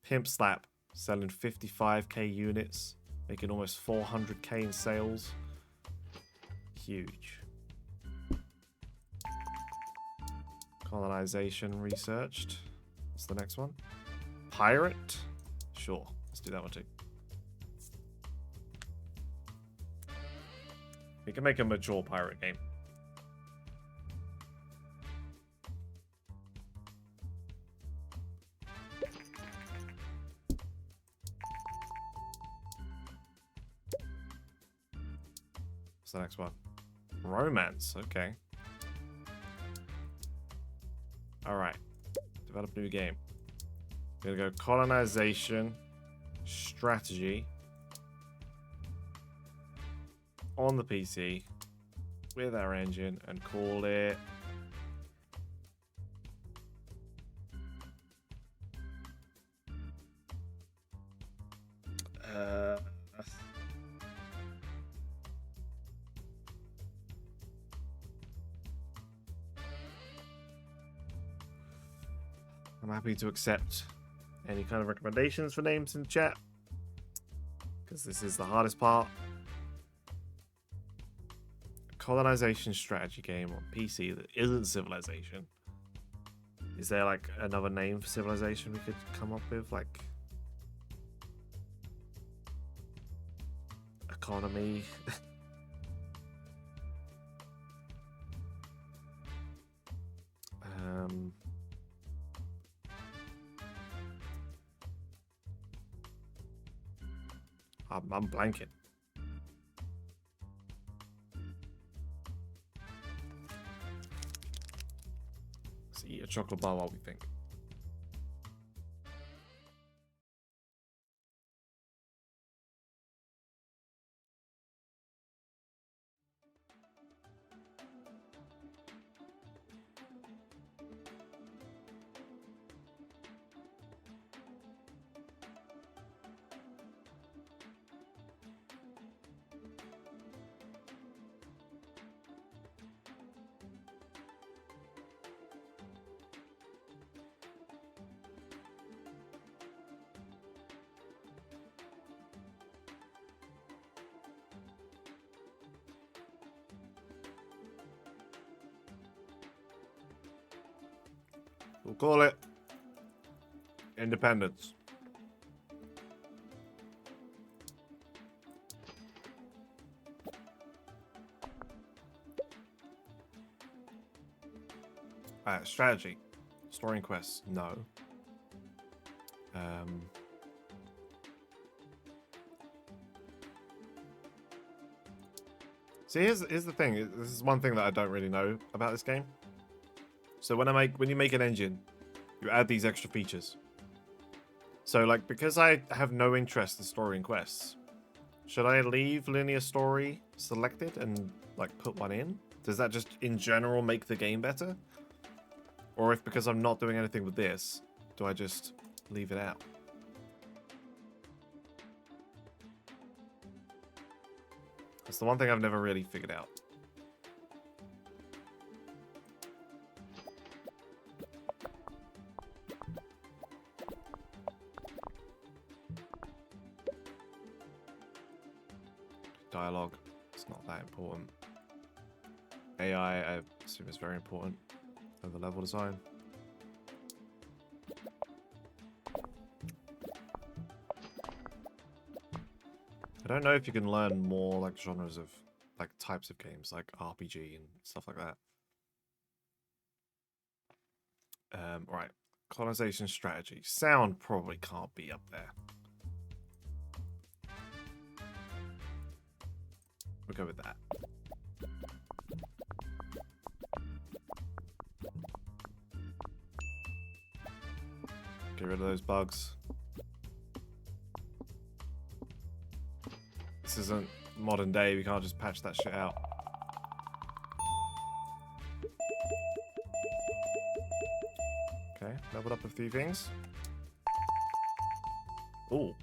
Pimp Slap selling 55k units, making almost 400k in sales. Huge. Colonization researched. What's the next one? Pirate. Sure, let's do that one too. We can make a mature pirate game. What's the next one? Romance, okay. Alright. Develop new game. We're gonna go colonization, strategy. On the PC. With our engine and call it... I'm happy to accept any kind of recommendations for names in the chat, because this is the hardest part. A colonization strategy game on PC that isn't Civilization. Is there like another name for Civilization we could come up with? Like economy? I'm blanking. Let's eat a chocolate bar while we think. We'll call it Independence. Strategy. Story and quests. No. See, here's the thing. This is one thing that I don't really know about this game. So when you make an engine, you add these extra features. So like, because I have no interest in story and quests, should I leave linear story selected and like put one in? Does that just in general make the game better? Or if because I'm not doing anything with this, do I just leave it out? That's the one thing I've never really figured out. Dialogue, it's not that important. AI, I assume is very important. Over level design. I don't know if you can learn more like genres of like types of games like RPG and stuff like that. Right, colonization strategy. Sound probably can't be up there. We'll go with that. Get rid of those bugs. This isn't modern day, we can't just patch that shit out. Okay, leveled up a few things. Ooh.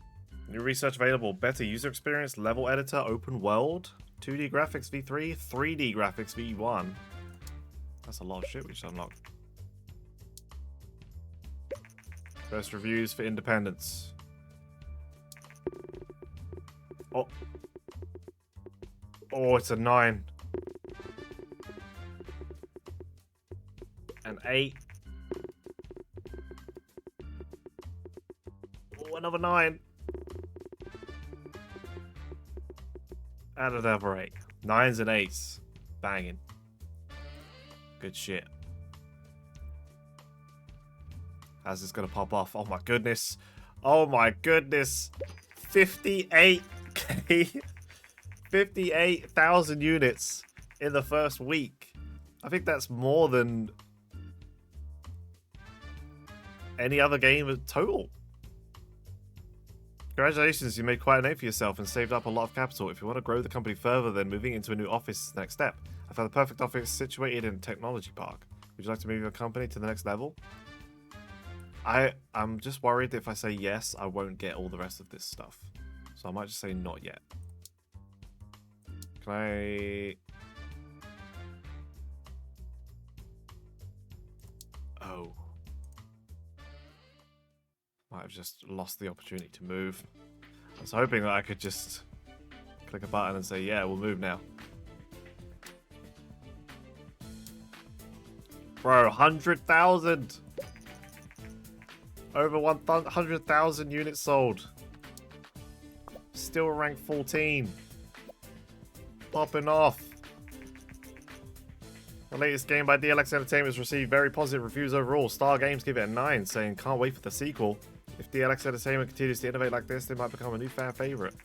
New research available. Better user experience, level editor, open world, 2D graphics v3, 3D graphics v1. That's a lot of shit we just unlocked. First reviews for Independence. Oh. Oh, it's a 9. An 8. Oh, another another 9. And another 8. 9s and 8s. Banging. Good shit. How's this gonna pop off? Oh my goodness. Oh my goodness. 58k. 58,000 units in the first week. I think that's more than any other game in total. Congratulations, you made quite a name for yourself and saved up a lot of capital. If you want to grow the company further, then moving into a new office is the next step. I found the perfect office situated in a technology park. Would you like to move your company to the next level? I'm just worried that if I say yes, I won't get all the rest of this stuff. So I might just say not yet. Can I... Oh. Might have just lost the opportunity to move. I was hoping that I could just click a button and say, yeah, we'll move now. Bro, 100,000! Over 100,000 units sold. Still ranked 14. Popping off. The latest game by DLX Entertainment has received very positive reviews overall. Star Games give it a 9, saying can't wait for the sequel. If DLX Entertainment continues to innovate like this, they might become a new fan favorite.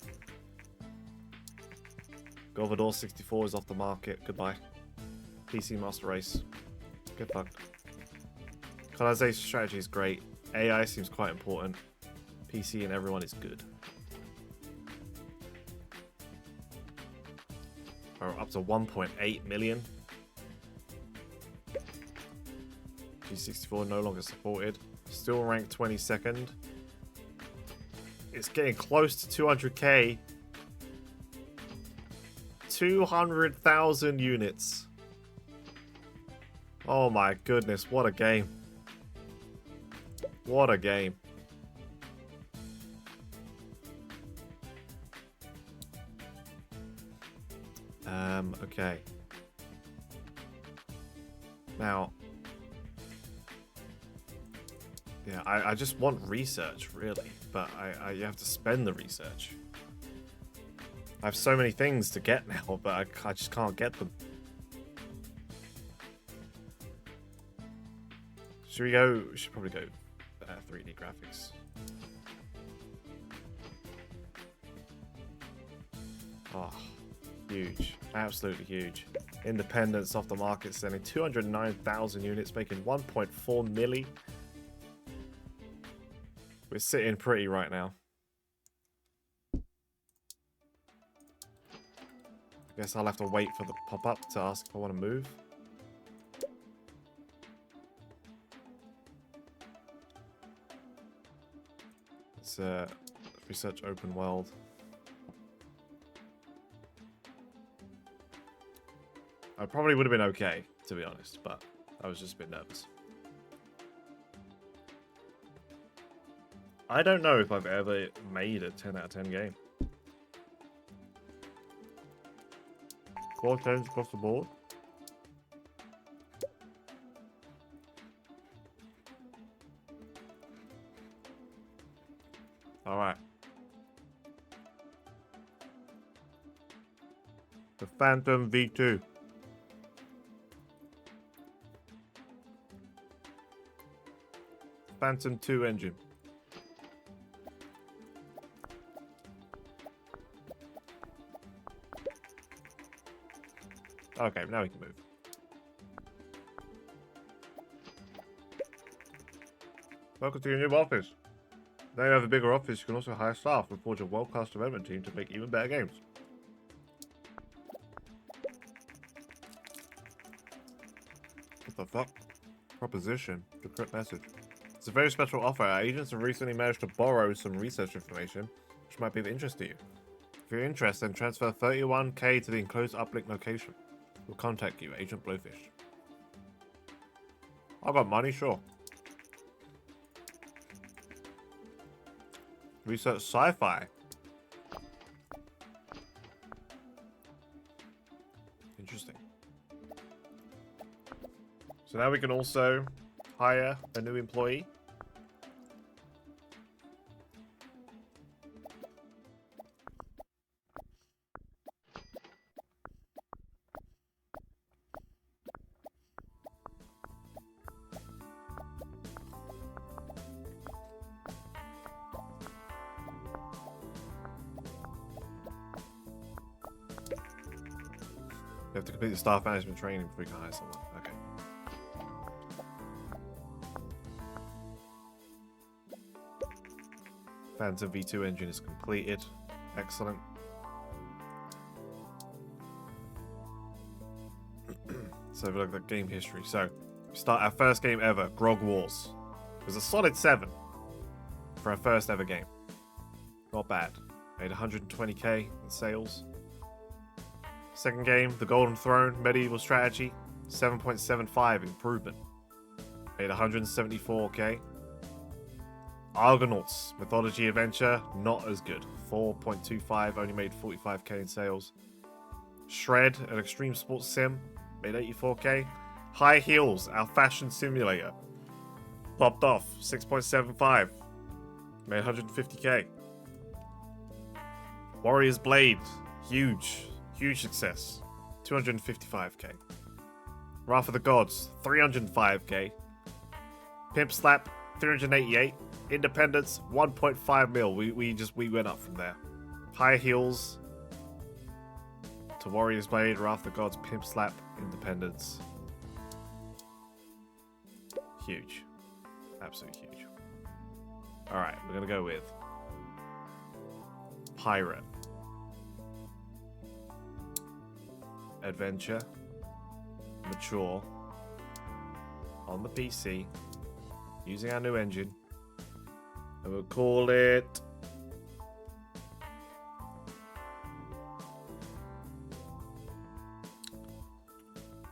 Govador 64 is off the market. Goodbye. PC Master Race. Good luck. Colonization strategy is great. AI seems quite important. PC and everyone is good. We're up to 1.8 million. G64 no longer supported. Still ranked 22nd. It's getting close to 200k. 200,000 units. Oh my goodness, what a game. What a game. Okay. Now, yeah, I just want research, really, but you have to spend the research. I have so many things to get now, but I just can't get them. Should we go? We should probably go 3D graphics. Oh, huge. Absolutely huge. Independence off the market, selling 209,000 units, making 1.4 milli. We're sitting pretty right now. I guess I'll have to wait for the pop-up to ask if I want to move. Let's research open world. I probably would have been okay, to be honest, but I was just a bit nervous. I don't know if I've ever made a 10 out of 10 game. 4 10s across the board. Alright. The Phantom V2. Phantom 2 engine. Okay, now we can move. Welcome to your new office. Now you have a bigger office, you can also hire staff and forge a world-class development team to make even better games. What the fuck? Proposition. The correct message. It's a very special offer. Our agents have recently managed to borrow some research information, which might be of interest to you. If you're interested, then transfer 31k to the enclosed uplink location. We'll contact you, Agent Blowfish. I got money, sure. Research sci-fi. Interesting. So now we can also hire a new employee. have to complete the staff management training before you can hire someone. Okay. Phantom V2 engine is completed. Excellent. So if we look at game history. So, we start our first game ever, Grog Wars. It was a solid 7 for our first ever game. Not bad. Made 120k in sales. Second game, The Golden Throne, Medieval Strategy, 7.75 improvement. Made 174k. Argonauts, Mythology Adventure, not as good. 4.25, only made 45k in sales. Shred, an extreme sports sim, made 84k. High Heels, our fashion simulator, popped off, 6.75, made 150k. Warrior's Blade, huge success, 255k. Wrath of the Gods, 305k. Pimp Slap, 388. Independence, 1.5 mil. We went up from there. High Heels to Warrior's Blade, Wrath of the Gods, Pimp Slap, Independence. Huge. Absolutely huge. Alright, we're gonna go with Pirate. Adventure. Mature. On the PC. Using our new engine. And we'll call it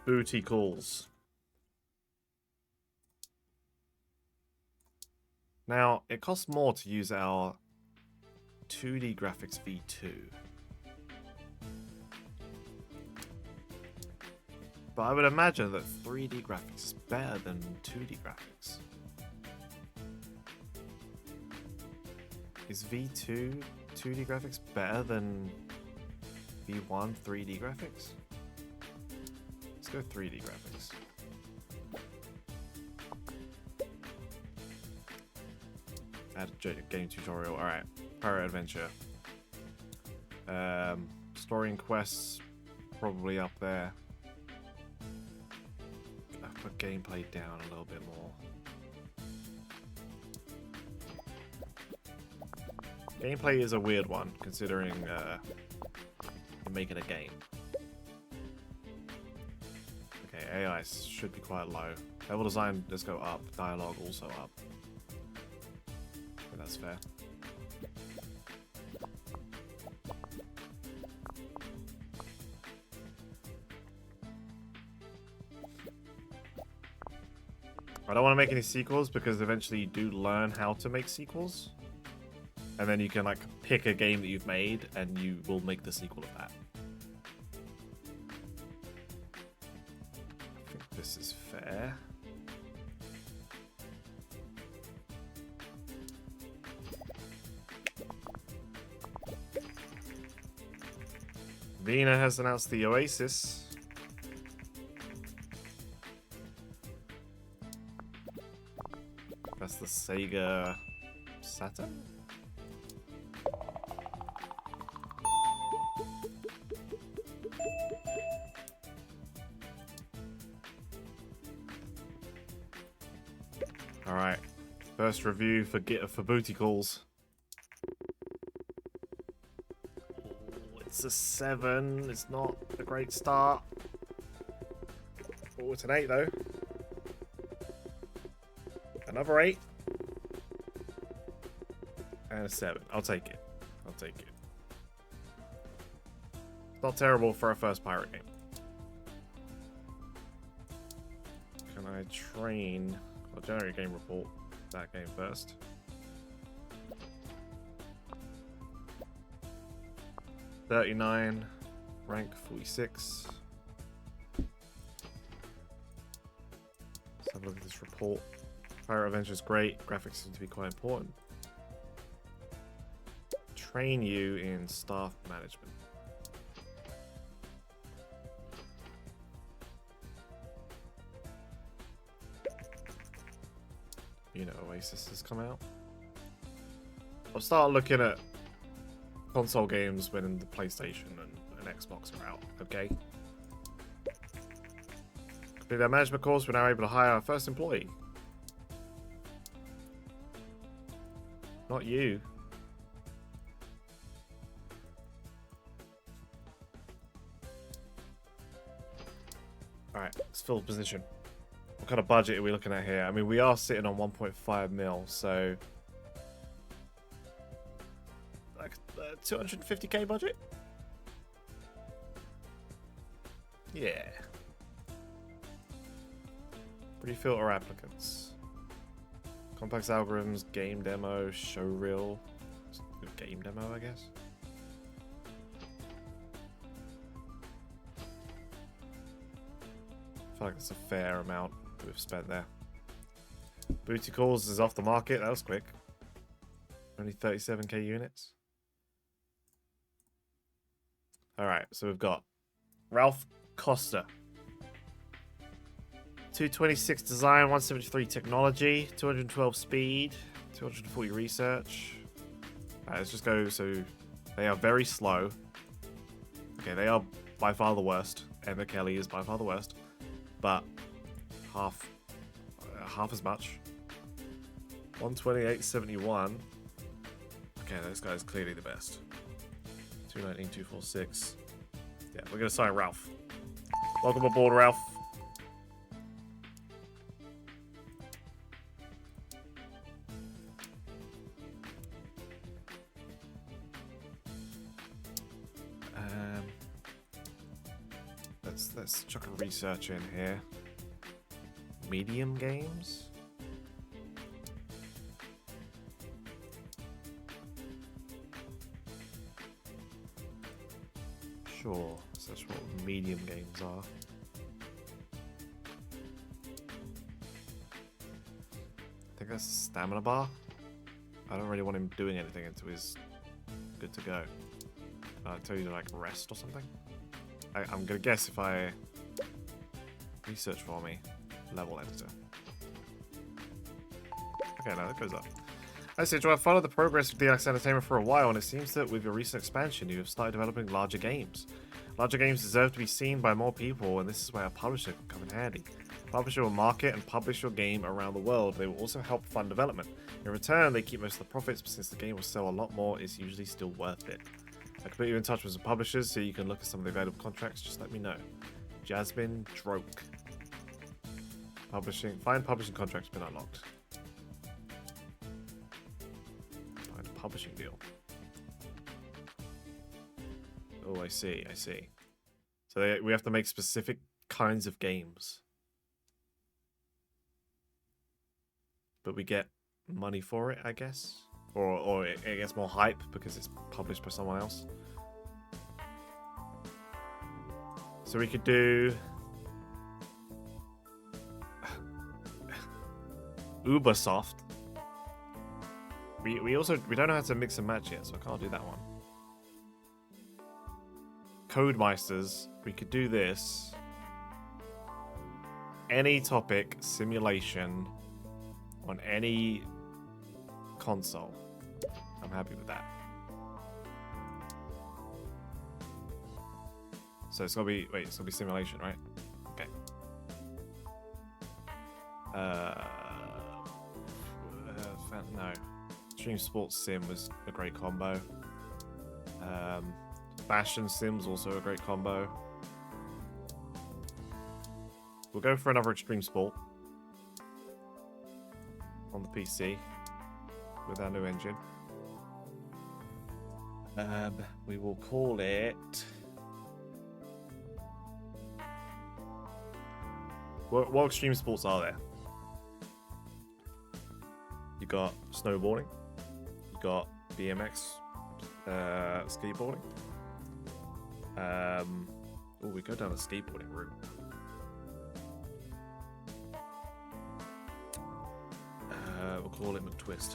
Booty Calls. Now, it costs more to use our 2D graphics V2. But I would imagine that 3D graphics is better than 2D graphics. Is V2 2D graphics better than V1 3D graphics? Let's go 3D graphics. Add a game tutorial. Alright. Pirate Adventure. Story and quests, probably up there. I'll put gameplay down a little bit more. Gameplay is a weird one, considering you're making a game. Okay, AI should be quite low. Level design, let's go up. Dialogue also up. Okay, that's fair. I don't want to make any sequels because eventually you do learn how to make sequels. And then you can like pick a game that you've made and you will make the sequel of that. I think this is fair. Vina has announced the Oasis. That's the Sega Saturn? Alright. First review for Booty Calls. It's a 7. It's not a great start. Oh, it's an 8 though. Another 8. And a 7. I'll take it. I'll take it. Not terrible for our first pirate game. Can I train? I'll generate a game report. That game first. $39. Rank 46. Let's have a look at this report. Pirate Adventure is great. Graphics seem to be quite important. Train you in staff management. You know, Oasis has come out. I'll start looking at console games when the PlayStation and Xbox are out, okay? Completed our management course, we're now able to hire our first employee. Not you. Alright, let's fill the position. What kind of budget are we looking at here? I mean, we are sitting on 1.5 mil, so... like 250k budget? Yeah. Pre-filter applicants. Complex algorithms, game demo, showreel. Game demo, I guess. I feel like that's a fair amount that we've spent there. Booty calls is off the market. That was quick. Only 37k units. Alright, so we've got Ralph Costa. 226 design, 173 technology, 212 speed, 240 research. Alright, let's just go. So they are very slow. Okay, they are by far the worst. Emma Kelly is by far the worst. But half as much. 128.71. Okay, this guy's clearly the best. 219, 246. Yeah, we're gonna sign Ralph. Welcome aboard, Ralph. Let's chuck a research in here. Medium games? Sure, that's what medium games are. I think that's a stamina bar. I don't really want him doing anything until he's good to go. I'll tell you to like rest or something. I'm gonna guess if I research for me, level editor. Okay, now that goes up. I say, Joe, I've followed the progress of DLX Entertainment for a while, and it seems that with your recent expansion, you have started developing larger games. Larger games deserve to be seen by more people, and this is where a publisher can come in handy. A publisher will market and publish your game around the world. They will also help fund development. In return, they keep most of the profits, but since the game will sell a lot more, it's usually still worth it. I can put you in touch with some publishers so you can look at some of the available contracts. Just let me know. Jasmine Droke. Publishing. Find publishing contracts been unlocked. Find a publishing deal. Oh, I see. I see. So we have to make specific kinds of games. But we get money for it, I guess. Or it gets more hype because it's published by someone else. So we could do Ubisoft. We don't know how to mix and match yet, so I can't do that one. Codemeisters, we could do this. Any topic, simulation on any console. I'm happy with that. So it's gonna be, wait, it's gonna be simulation, right? Okay. No. Extreme Sports Sim was a great combo. Fashion Sim's also a great combo. We'll go for another Extreme Sport on the PC with our new engine. We will call it... What extreme sports are there? You got snowboarding. You got BMX, skateboarding. Oh, we go down the skateboarding route. We'll call it McTwist.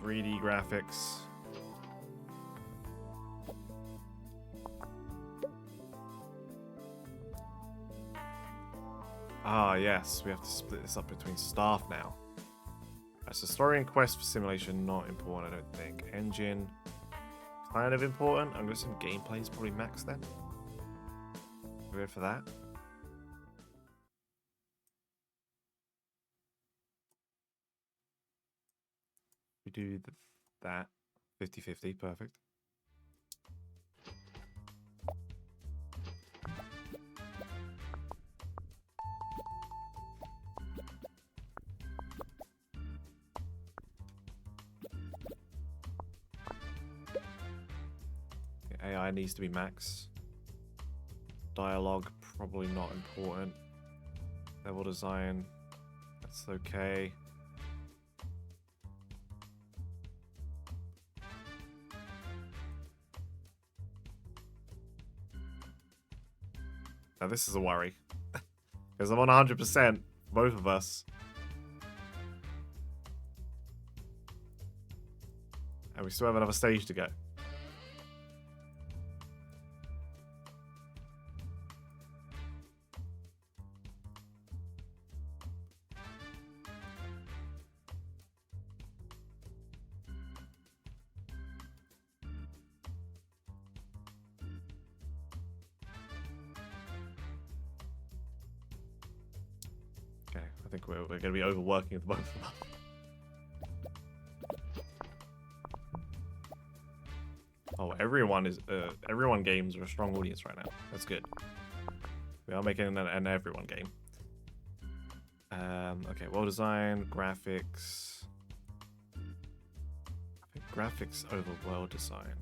.3D graphics. Ah, yes, we have to split this up between staff now. That's a story and quest for simulation, not important, I don't think. Engine, kind of important. I'm going to assume gameplay is probably max then. We'll go for that. We do that 50-50, perfect. AI needs to be max. Dialogue, probably not important. Level design, that's okay. Now this is a worry. Because I'm on 100%, both of us. And we still have another stage to go. Okay, I think we're going to be overworking the both of us. Oh, everyone games are a strong audience right now. That's good. We are making an everyone game. Okay, well design, graphics. I think graphics over world design.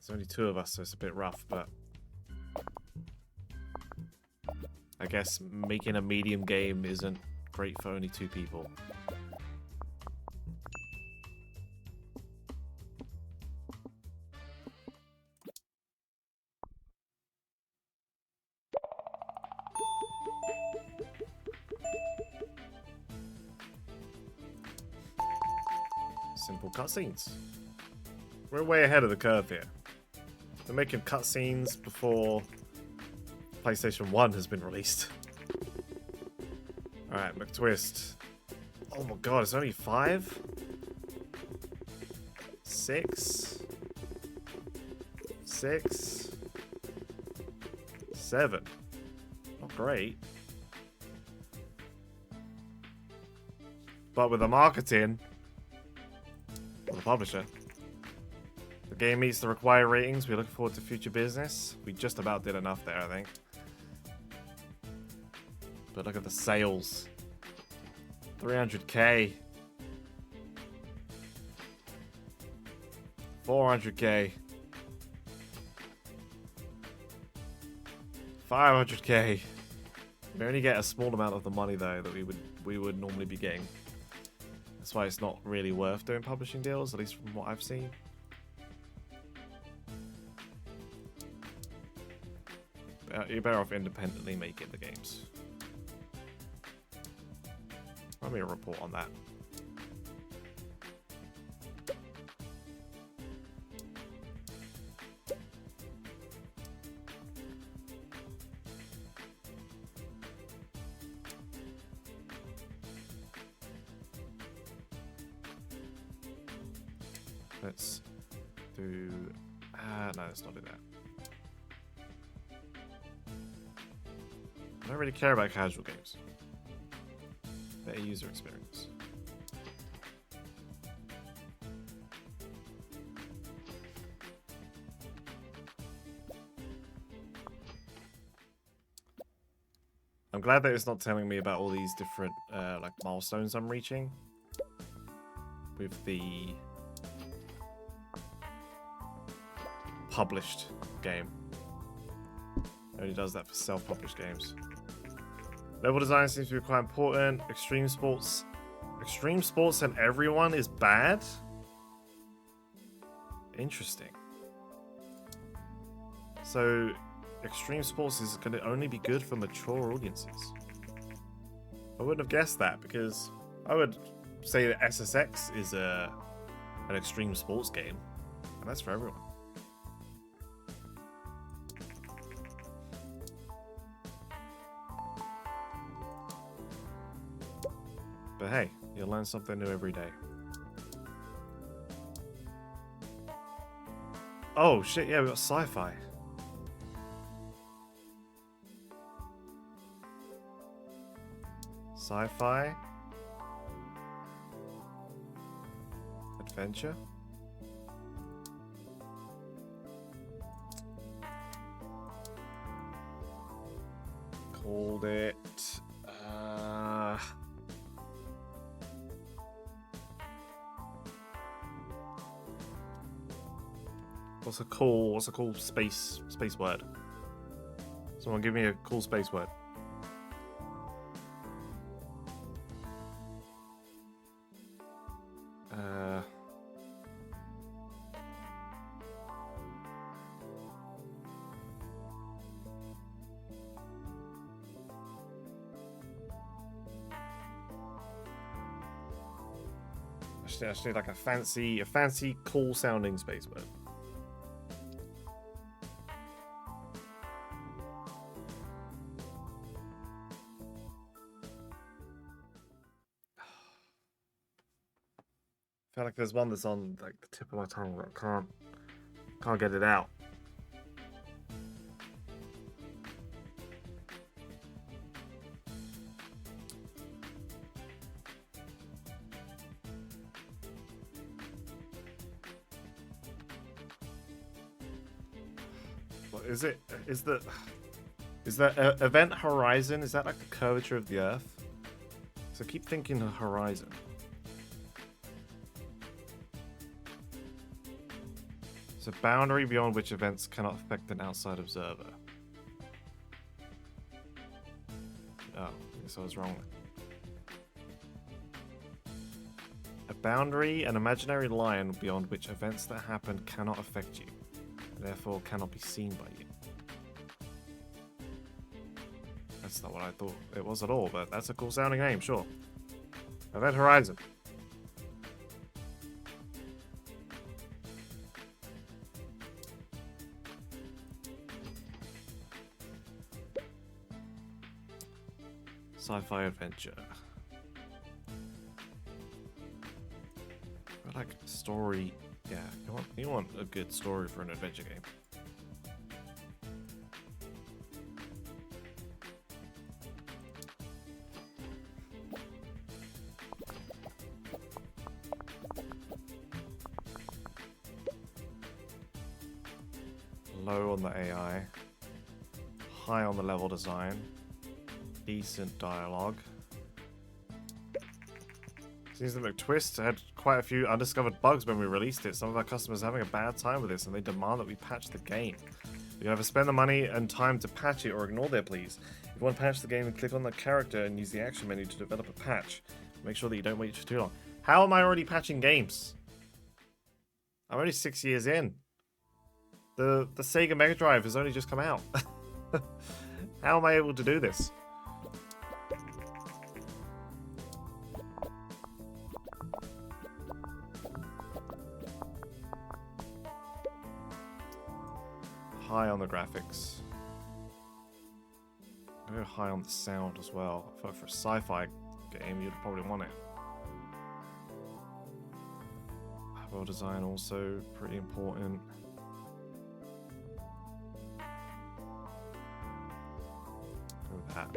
There's only two of us, so it's a bit rough, but I guess making a medium game isn't great for only two people. Simple cutscenes. We're way ahead of the curve here. They're making cutscenes before PlayStation 1 has been released. Alright, McTwist. Oh my god, it's only 5? 6? 6? 7. Not great. But with the marketing, or the publisher, the game meets the required ratings. We look forward to future business. We just about did enough there, I think. But look at the sales. 300k. 400k. 500k. We only get a small amount of the money though that we would normally be getting. That's why it's not really worth doing publishing deals, at least from what I've seen. You're better off independently making the games. Let me a report on that. Let's do... no, let's not do that. I don't really care about casual games. Better user experience. I'm glad that it's not telling me about all these different like milestones I'm reaching with the published game. It only does that for self-published games. Level design seems to be quite important. Extreme sports and everyone is bad? Interesting. So, extreme sports is going to only be good for mature audiences. I wouldn't have guessed that because I would say that SSX is an extreme sports game, and that's for everyone. But hey, you'll learn something new every day. Oh shit, yeah, we got sci-fi. Sci-fi. Adventure. Called it. What's a cool space word? Someone give me a cool space word. Actually, like a fancy, cool sounding space word. I feel like there's one that's on like the tip of my tongue, but I can't get it out. What is it? Is the event horizon? Is that like the curvature of the Earth? So I keep thinking the horizon. It's a boundary beyond which events cannot affect an outside observer. Oh, I guess I was wrong. A boundary, an imaginary line beyond which events that happen cannot affect you, and therefore cannot be seen by you. That's not what I thought it was at all, but that's a cool sounding name, sure. Event Horizon. Sci-fi adventure. I like story. Yeah, you want a good story for an adventure game. Low on the AI. High on the level design. Decent dialogue. Seems that McTwist had quite a few undiscovered bugs when we released it. Some of our customers are having a bad time with this and they demand that we patch the game. You can either spend the money and time to patch it or ignore their pleas. If you want to patch the game, then click on the character and use the action menu to develop a patch. Make sure that you don't wait for too long. How am I already patching games? I'm only 6 years in. The Sega Mega Drive has only just come out. How am I able to do this? High on the graphics. Very high on the sound as well. I feel like for a sci-fi game, you'd probably want it. Level design also pretty important. Go with that.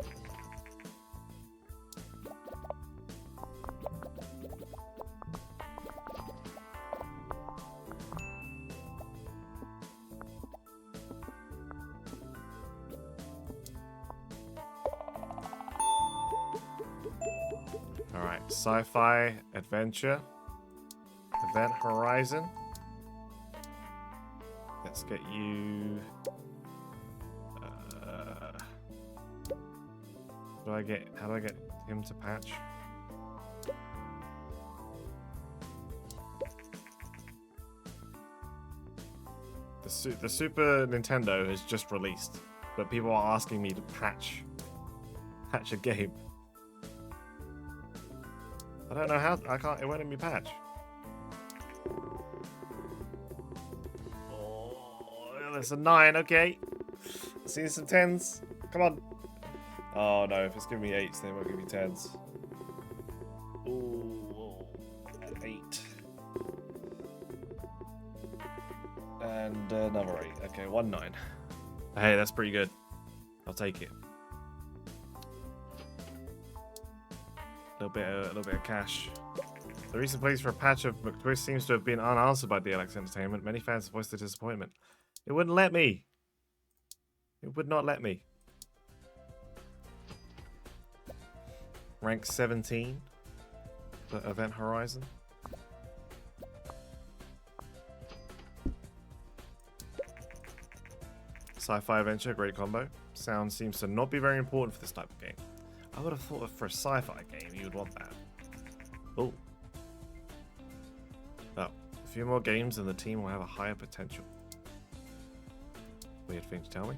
Alright, sci-fi, adventure, event horizon. Let's get you... how do I get him to patch? The Super Nintendo has just released, but people are asking me to patch a game. I don't know how. It won't let me patch. Oh, there's a 9. Okay. See some 10s. Come on. Oh no, if it's giving me 8s, then it won't give me 10s. Ooh, 8. And another 8. Okay, 1-9. Hey, that's pretty good. I'll take it. A little bit of cash. The recent place for a patch of McTwist seems to have been unanswered by DLX Entertainment. Many fans voiced their disappointment. It wouldn't let me. It would not let me. Rank 17 for Event Horizon. Sci-fi adventure, great combo. Sound seems to not be very important for this type of game. I would have thought that for a sci-fi game you would want that. Oh. Oh. A few more games and the team will have a higher potential. Weird thing to tell me.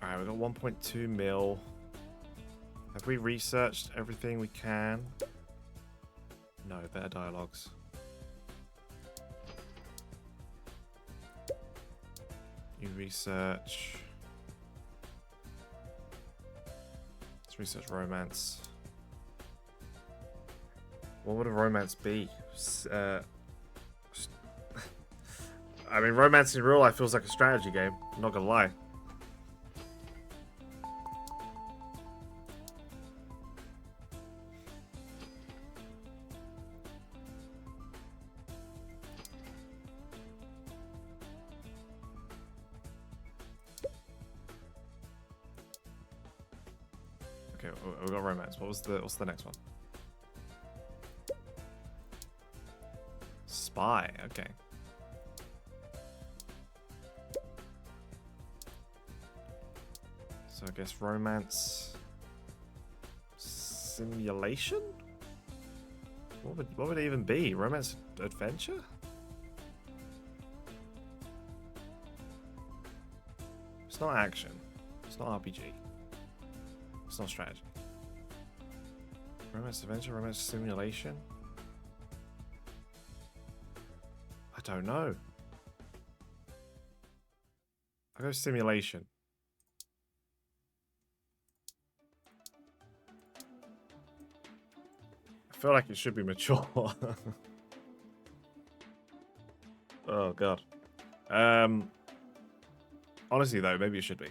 Alright, we've got 1.2 mil. Have we researched everything we can? No, better dialogues. You research. Let's research romance. What would a romance be? I mean, romance in real life feels like a strategy game. I'm not gonna lie. Okay, we got romance. What's the next one? Spy. Okay. So I guess romance simulation. What would it even be? Romance adventure? It's not action. It's not RPG. It's not strategy. Romance adventure, romance simulation? I don't know. I go simulation. I feel like it should be mature. Oh god. Honestly though, maybe it should be.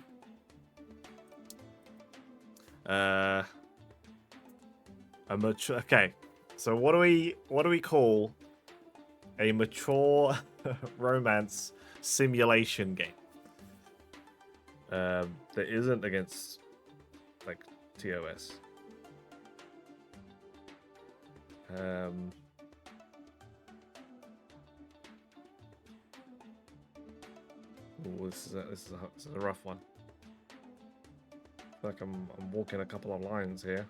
A mature. Okay, so what do we call a mature romance simulation game that isn't against like TOS? Ooh, this is a rough one. I feel like I'm walking a couple of lines here.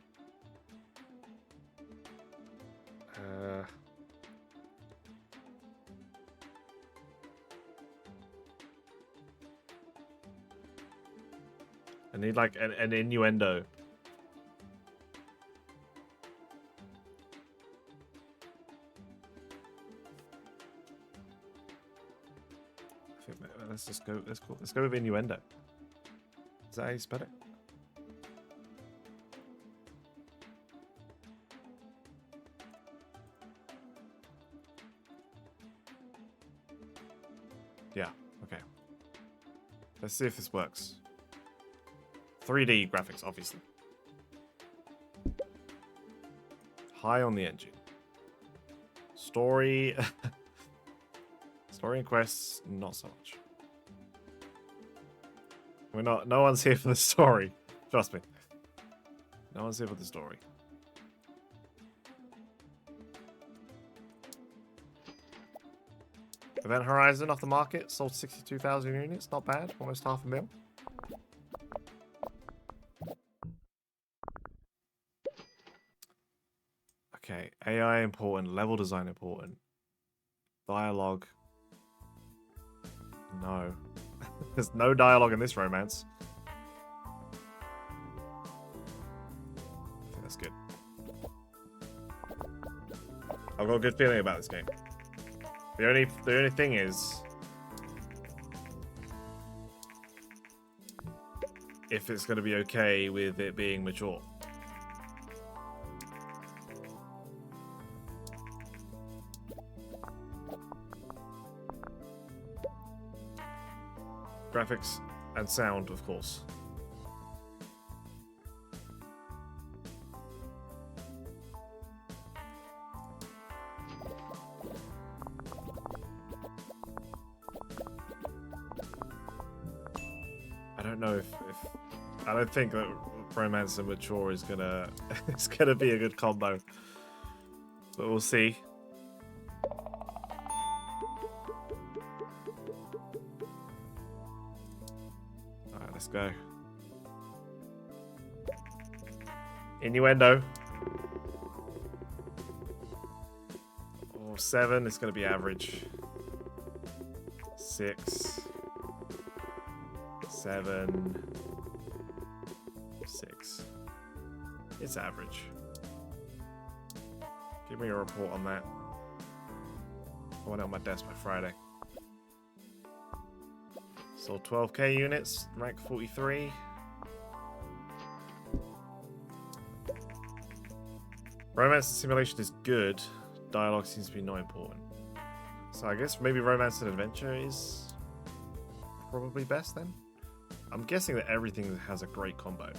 I need like an innuendo. I think let's just go. Let's go with innuendo. Is that how you spell it? Yeah. Okay. Let's see if this works. 3D graphics, obviously. High on the engine. Story. Story and quests, not so much. We're not. No one's here for the story. Trust me. No one's here for the story. Event Horizon off the market, sold 62,000 units. Not bad. Almost half a mil. Okay, AI important, level design important. Dialogue. No. There's no dialogue in this romance. I think that's good. I've got a good feeling about this game. The only thing is, if it's going to be okay with it being mature. Graphics and sound, of course. I don't know if I don't think that Romance and Mature is gonna it's gonna be a good combo, but we'll see. All right, let's go. Innuendo. Oh, 7. It's gonna be average. 6. 7. 6. It's average. Give me a report on that. I want it on my desk by Friday. So 12k units, rank 43. Romance and Simulation is good. Dialogue seems to be not important. So I guess maybe Romance and Adventure is probably best then. I'm guessing that everything has a great combo.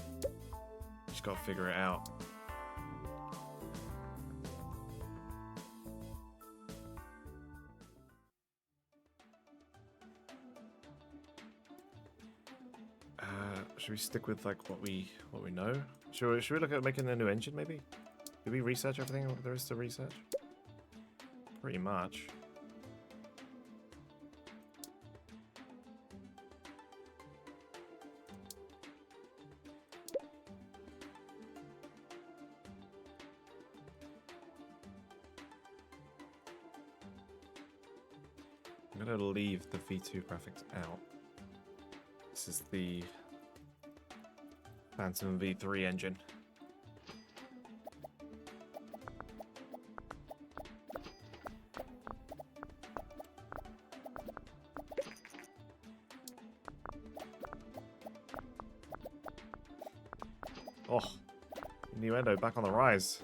Just gotta figure it out. Should we stick with like what we know? Should we look at making a new engine maybe? Did we research everything there is to research? Pretty much. I'm gonna leave the V2 graphics out. This is the Phantom V3 engine. Oh, Innuendo back on the rise.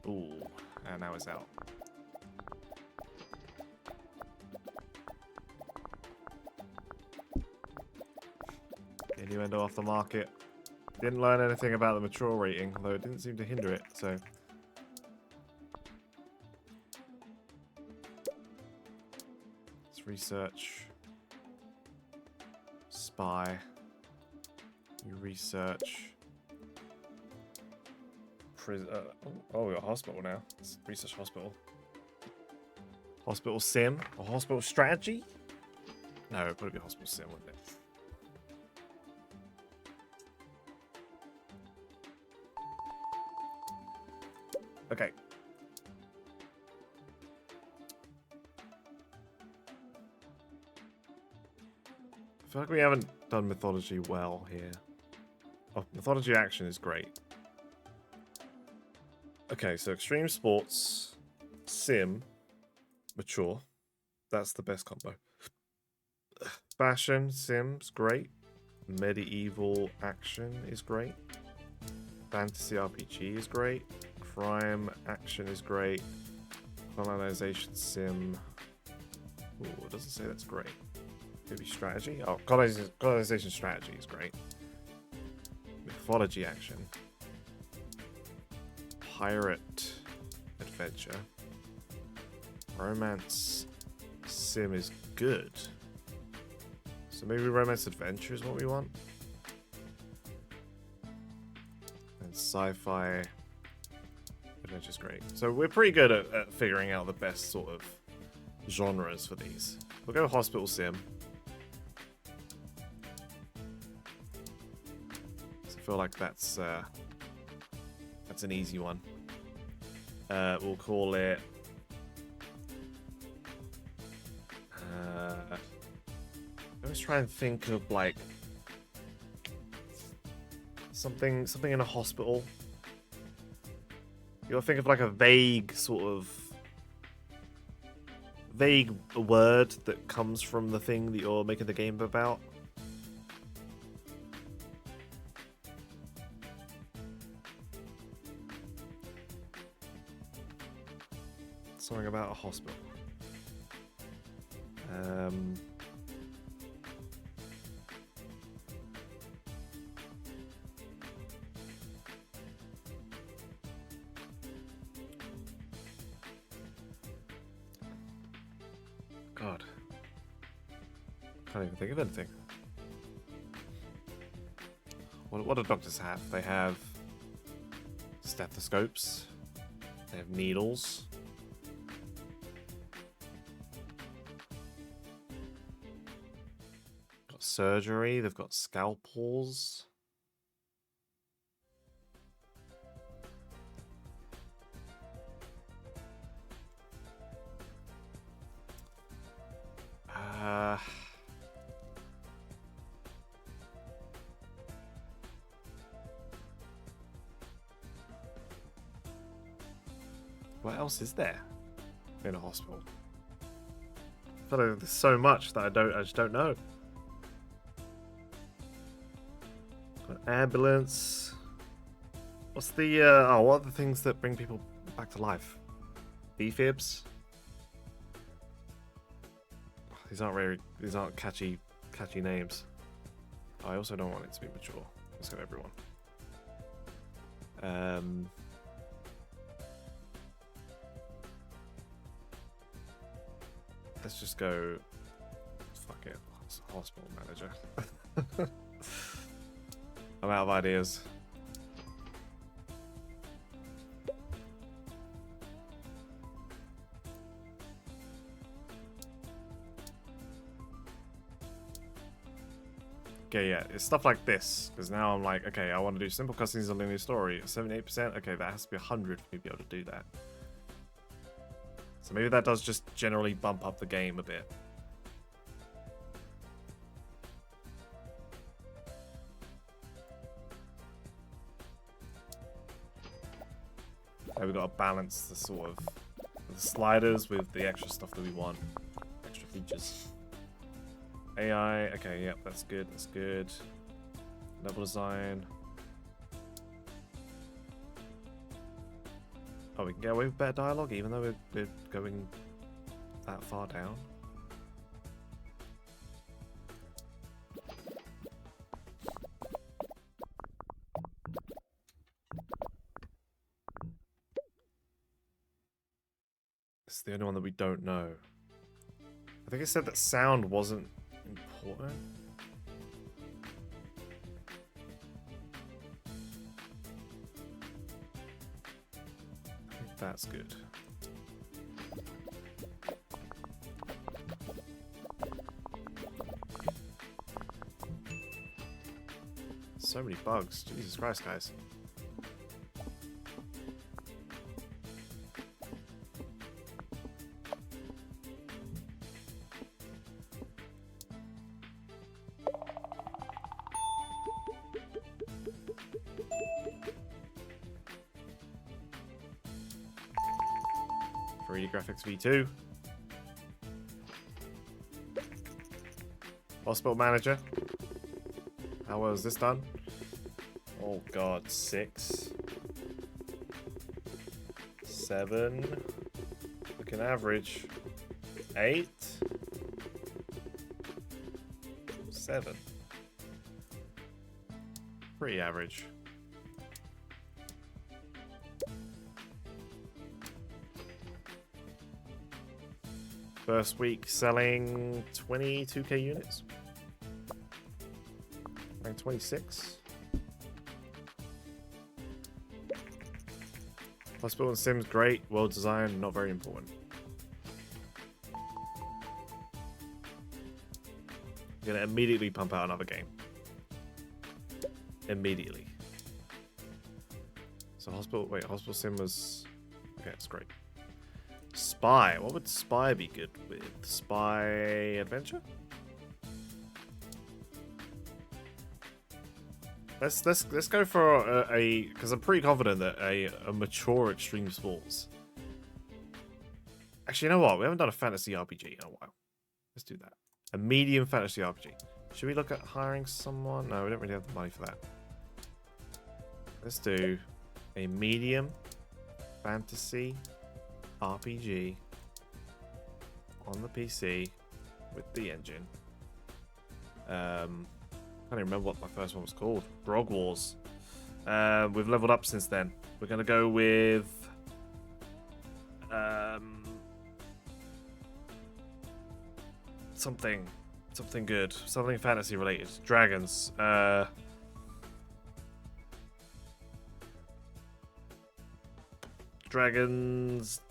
Ooh, and now it's out. Innuendo off the market. Didn't learn anything about the mature rating, although it didn't seem to hinder it, so. Let's research. Spy. You research. Oh, we're a hospital now. Let's research hospital. Hospital sim? Or hospital strategy? No, it'd probably be hospital sim, wouldn't it? Okay. I feel like we haven't done mythology well here. Oh, mythology action is great. Okay, so extreme sports, sim, mature. That's the best combo. Fashion, sims, great. Medieval action is great. Fantasy RPG is great. Crime action is great. Colonization sim. Ooh, it doesn't say that's great. Maybe strategy? Oh, colonization strategy is great. Mythology action. Pirate adventure. Romance sim is good. So maybe romance adventure is what we want. And sci-fi adventure is great. So we're pretty good at figuring out the best sort of genres for these. We'll go hospital sim. So I feel like that's an easy one. We'll call it let's try and think of like something in a hospital. You gotta think of like a vague word that comes from the thing that you're making the game about. Something about a hospital. God. Can't even think of anything. What do doctors have? They have stethoscopes. They have needles. Got surgery. They've got scalpels. What else is there in a hospital? I feel like there's so much that I just don't know. Got an ambulance. What's the what are the things that bring people back to life? B-fibs? These aren't catchy names. I also don't want it to be mature. Let's go everyone. Let's just go. Fuck it. Hospital manager. I'm out of ideas. Okay, yeah, it's stuff like this. Because now I'm like, okay, I want to do simple cutscenes and linear story. 78%? Okay, that has to be 100 for me to be able to do that. So maybe that does just generally bump up the game a bit. Okay, we've got to balance the sort of the sliders with the extra stuff that we want. Extra features. AI, okay, yep, that's good, that's good. Level design. Oh, we can get away with better dialogue even though we're going that far down. It's the only one that we don't know. I think it said that sound wasn't important. I think that's good. So many bugs. Jesus Christ, guys. Graphics V2. Hospital manager. How well is this done? Oh god, 6. 7. Looking average. 8. 7. Pretty average. First week selling 22k units. Rank 26. Hospital and Sims, great. Well designed, not very important. I'm gonna immediately pump out another game. Immediately. So Hospital Sim was... Okay, that's great. Spy. What would Spy be good with? Spy Adventure? Let's go for a because I'm pretty confident that a mature extreme sports. Actually, you know what? We haven't done a fantasy RPG in a while. Let's do that. A medium fantasy RPG. Should we look at hiring someone? No, we don't really have the money for that. Let's do a medium fantasy RPG on the PC with the engine. I can't even remember what my first one was called. Grog Wars. We've leveled up since then. We're gonna go with something good, something fantasy related. Dragons. Dragons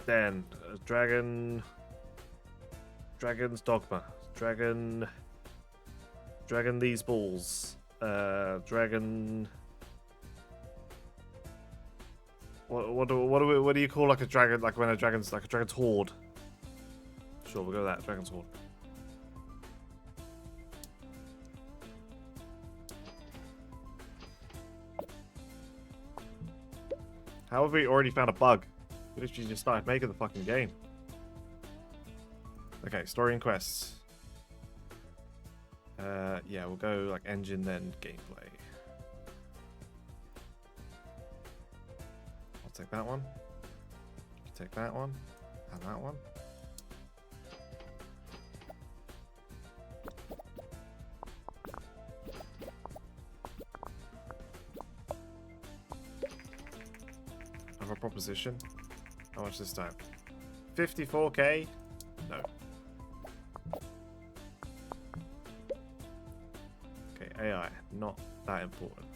Den. Dragon's Dogma. Dragon these balls. Dragon. What do you call like a dragon? Like when a dragon's like a dragon's horde. Sure, we'll go with that. Dragon's horde. How have we already found a bug? We literally just started making the fucking game. Okay, story and quests. Yeah, we'll go like engine then gameplay. I'll take that one. You take that one. And that one. I have a proposition. How much this time? 54k? No. AI, not that important.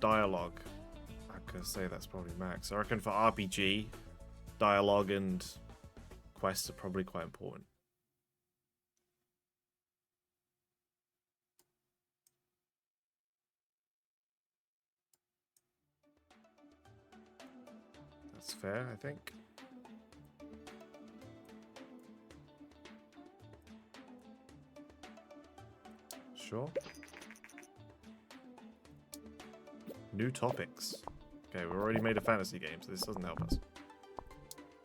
Dialogue, I could say that's probably max. I reckon for RPG, dialogue and quests are probably quite important. That's fair, I think. Sure. New topics. Okay, we've already made a fantasy game, so this doesn't help us.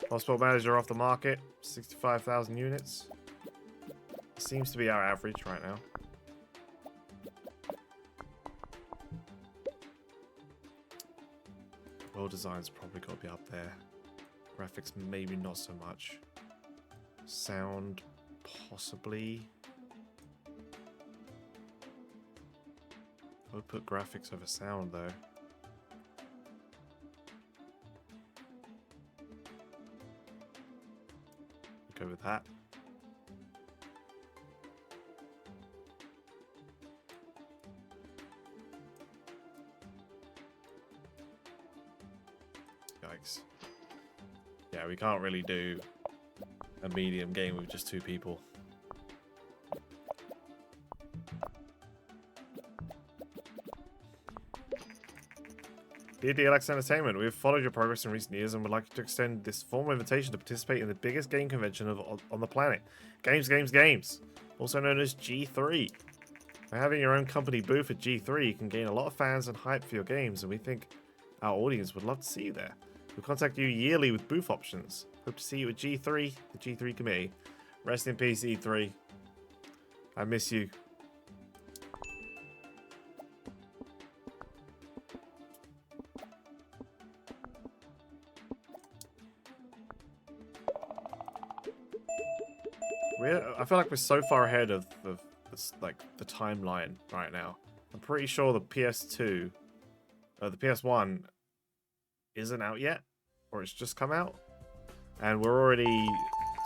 Passport manager off the market, 65,000 units. Seems to be our average right now. World design's probably got to be up there. Graphics, maybe not so much. Sound, possibly. I would put graphics over sound though. Go with that. Yikes. Yeah, we can't really do a medium game with just 2 people. Dear DLX Entertainment, we have followed your progress in recent years and would like to extend this formal invitation to participate in the biggest game convention on the planet. Games, also known as G3. By having your own company booth at G3, you can gain a lot of fans and hype for your games, and we think our audience would love to see you there. We'll contact you yearly with booth options. Hope to see you at G3, the G3 committee. Rest in peace, E3. I miss you. I feel like we're so far ahead of this, like the timeline right now. I'm pretty sure the PS2, the PS1 isn't out yet, or it's just come out, and we're already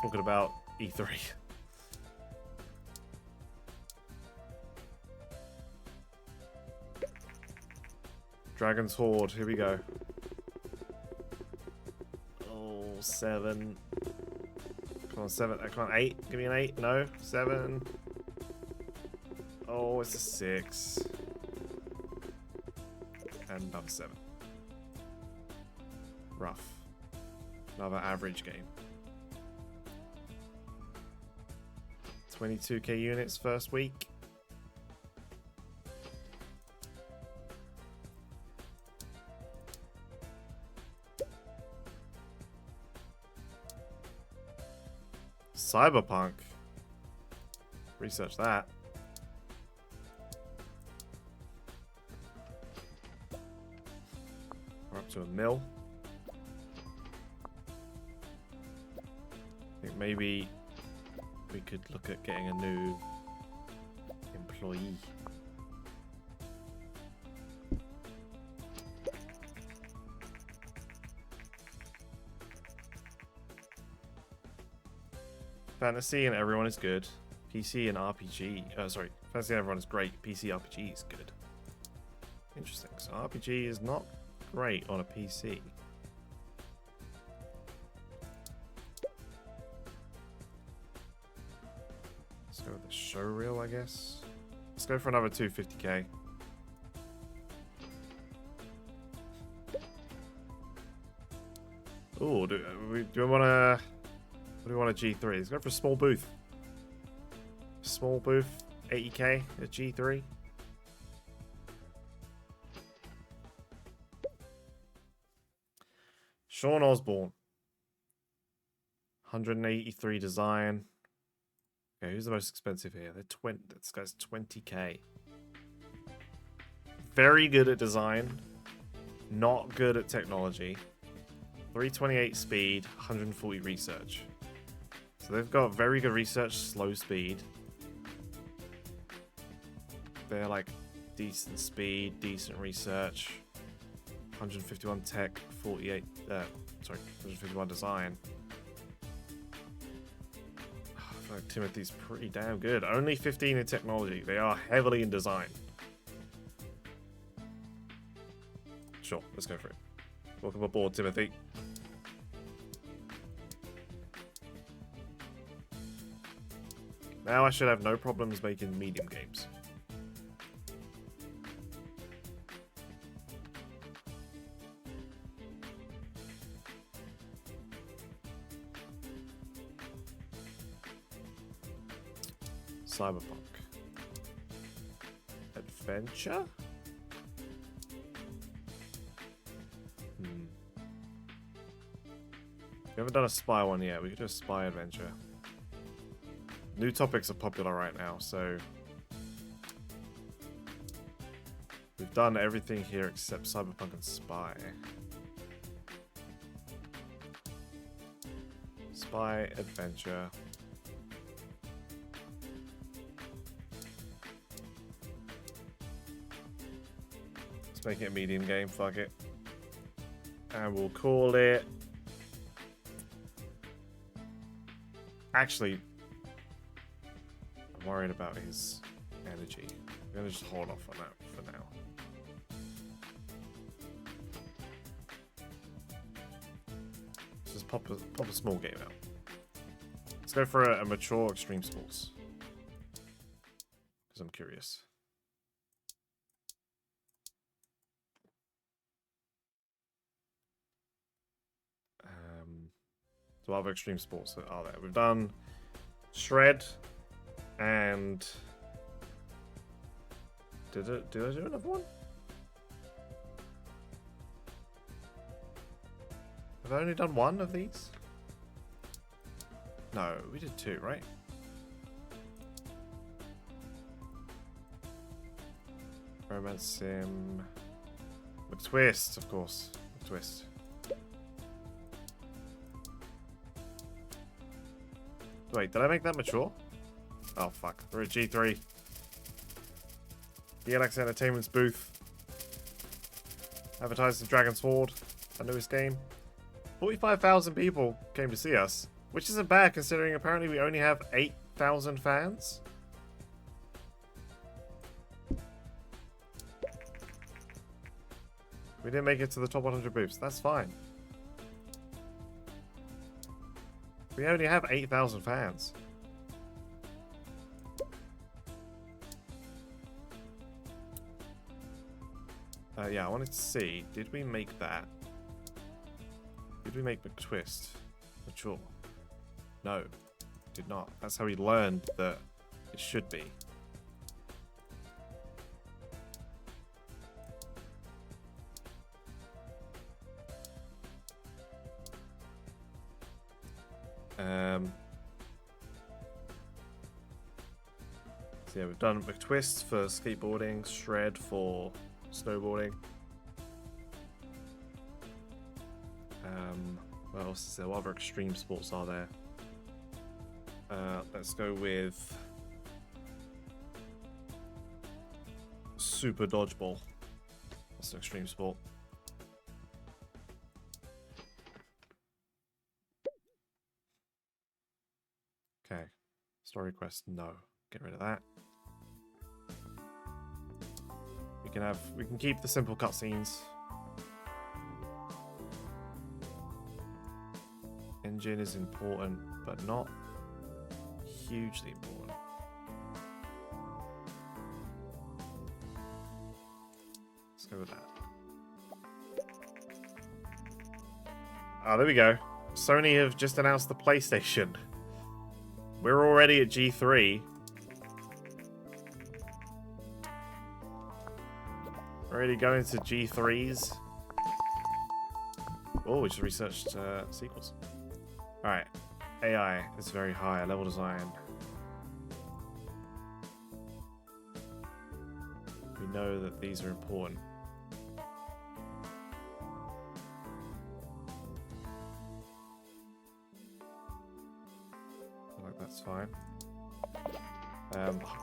talking about E3. Dragon's Horde, here we go. Oh, 7. Come on, 7. I can't. 8. Give me an 8. No. 7. Oh, it's a 6. And another 7. Rough. Another average game. 22k units first week. Cyberpunk. Research that. We're up to a mil. I think maybe we could look at getting a new employee. Fantasy and everyone is good. PC and RPG. Sorry. Fantasy and everyone is great. PC RPG is good. Interesting. So RPG is not great on a PC. Let's go with the showreel, I guess. Let's go for another 250k. Oh, do we want to? What do we want a G3? Let's go for a small booth. Small booth, 80k at G3. Sean Osborne. 183 design. Okay, who's the most expensive here? This guy's 20k. Very good at design. Not good at technology. 328 speed, 140 research. So they've got very good research, slow speed. They're like decent speed, decent research. 151 tech, 151 design. I feel like Timothy's pretty damn good. Only 15 in technology. They are heavily in design. Sure, let's go for it. Welcome aboard, Timothy. Now I should have no problems making medium games. Cyberpunk. Adventure? We haven't done a spy one yet. We could do a spy adventure. New topics are popular right now, so we've done everything here except Cyberpunk and Spy. Spy adventure. Let's make it a medium game, fuck it. And we'll call it... Actually, I'm worried about his energy. I'm gonna just hold off on that for now. Let's just pop a small game out. Let's go for a mature extreme sports. Because I'm curious. So other extreme sports that are there. We've done Shred and did I do another one? Have I only done one of these? No, we did two, right? Romance Sim. McTwist, of course. McTwist. Wait, did I make that mature? Oh, fuck. We're at G3. DLX Entertainment's booth. Advertising Dragon's Horde, our newest game. 45,000 people came to see us, which isn't bad considering apparently we only have 8,000 fans. We didn't make it to the top 100 booths. That's fine. We only have 8,000 fans. Yeah, I wanted to see, did we make that? Did we make McTwist mature? No, did not. That's how we learned that it should be. So yeah, we've done McTwist for skateboarding, Shred for snowboarding. What else is there? What other extreme sports are there? Let's go with Super Dodgeball. That's an extreme sport. Okay. Story quest, no. Get rid of that. We can keep the simple cutscenes. Engine is important, but not hugely important. Let's go with that. Ah, there we go. Sony have just announced the PlayStation. We're already at G3. Already going to G3s. Oh, we just researched sequels. Alright. AI is very high. Level design. We know that these are important. Like that's fine.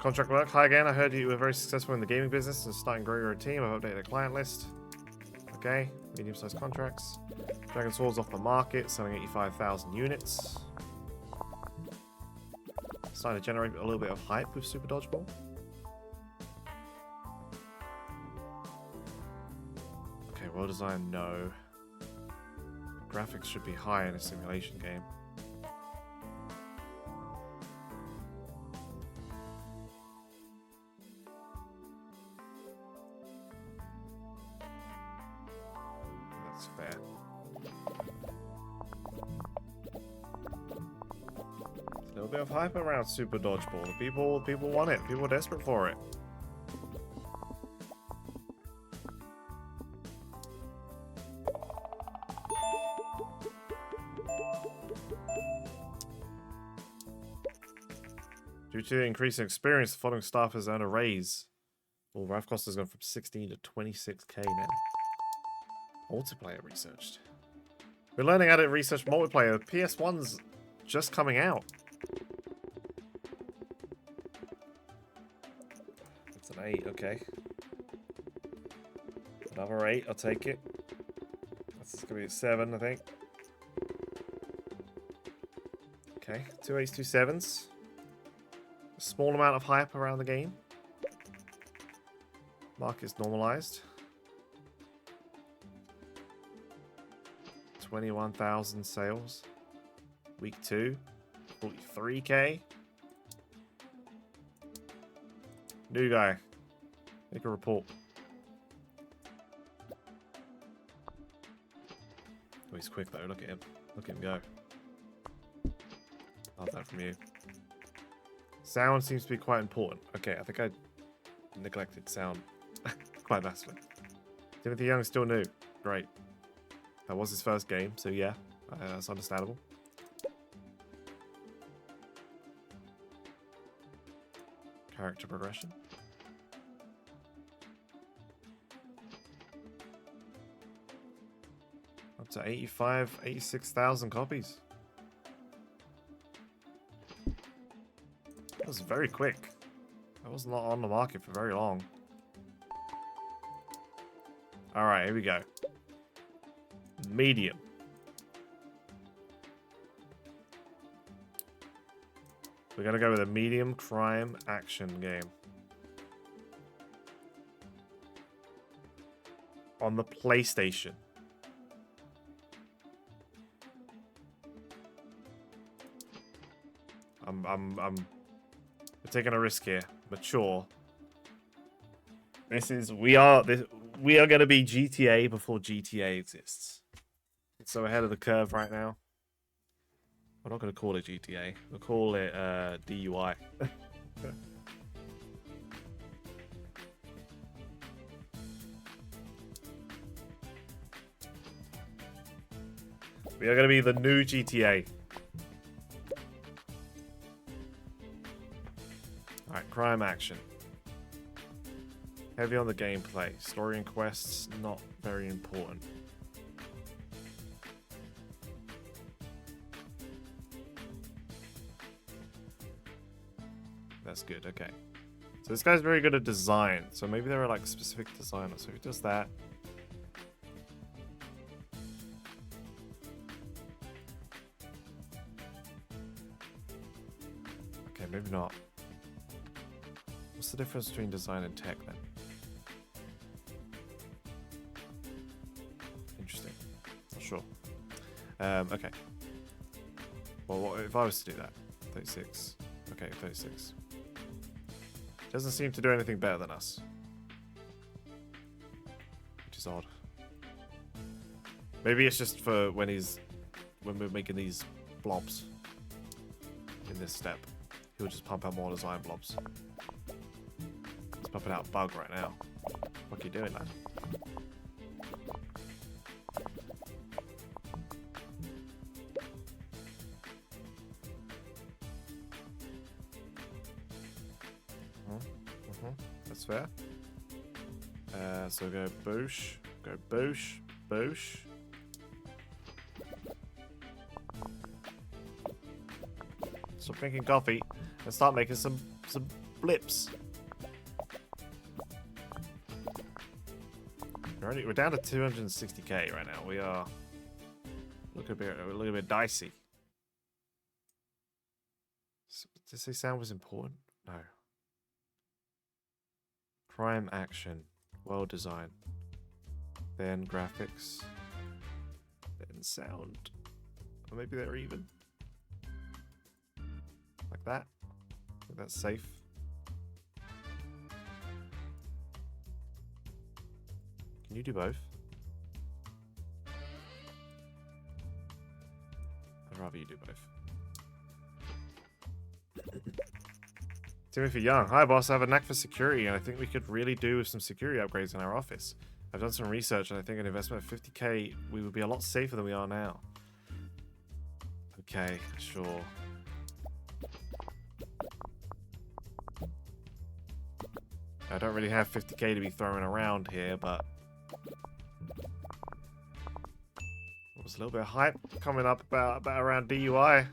Contract work. Hi again. I heard you were very successful in the gaming business and starting to grow your team. I've updated the client list. Okay. Medium-sized contracts. Dragon Swords off the market, selling 85,000 units. Starting to generate a little bit of hype with Super Dodgeball. Okay, well design, no. Graphics should be high in a simulation game. That's fair. A little bit of hype around Super Dodgeball. People want it. People are desperate for it. Due to the increase in experience, the following staff has earned a raise. Well, Ralph Costa's gone from 16 to 26k now. Multiplayer researched. We're learning how to research multiplayer. PS1's just coming out. It's an 8, okay. Another 8, I'll take it. That's gonna be a 7, I think. Okay, 2 8s, 2 7s. A small amount of hype around the game. Market's normalized. 21,000 sales. Week 2, 43k. New guy. Make a report. Oh, he's quick though. Look at him. Look at him go. Love that from you. Sound seems to be quite important. Okay, I think I neglected sound quite massively. Timothy Young is still new. Great. That was his first game, so yeah, that's understandable. Character progression. Up to 85, 86,000 copies. That was very quick. That was not on the market for very long. Alright, here we go. Medium. We're gonna go with a medium crime action game. On the PlayStation. We're taking a risk here. Mature. We are gonna be GTA before GTA exists. So ahead of the curve right now. We're not going to call it GTA. We'll call it DUI. We are going to be the new GTA. Alright, crime action. Heavy on the gameplay. Story and quests, not very important. That's good, okay. So this guy's very good at design. So maybe there are like specific designers. So he does that. Okay, maybe not. What's the difference between design and tech then? Interesting. Not sure. Okay. Well, what if I was to do that? 36. Okay, 36. Doesn't seem to do anything better than us. Which is odd. Maybe it's just for when we're making these blobs in this step. He'll just pump out more design blobs. He's pumping out a bug right now. What are you doing, lad? That's fair. So go boosh, boosh. Stop drinking coffee and start making some blips. We're down to 260k right now. We are looking a bit dicey. Did they say sound was important? No. Prime action, well design, then graphics, then sound. Or maybe they're even. Like that. I think that's safe. Can you do both? I'd rather you do both. Timothy Young. Hi, boss. I have a knack for security, and I think we could really do with some security upgrades in our office. I've done some research, and I think an investment of 50k, we would be a lot safer than we are now. Okay, sure. I don't really have 50k to be throwing around here, but there was a little bit of hype coming up about around DUI.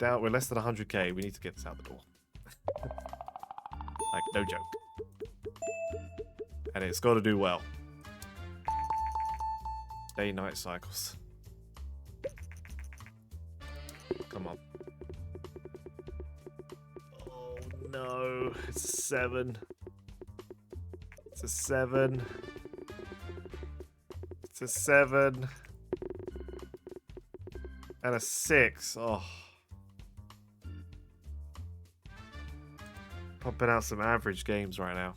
We're less than 100k. We need to get this out the door. Like, no joke. And it's got to do well. Day-night cycles. Come on. Oh, no. It's a 7. It's a 7. It's a 7. And a 6. Oh. Pumping out some average games right now.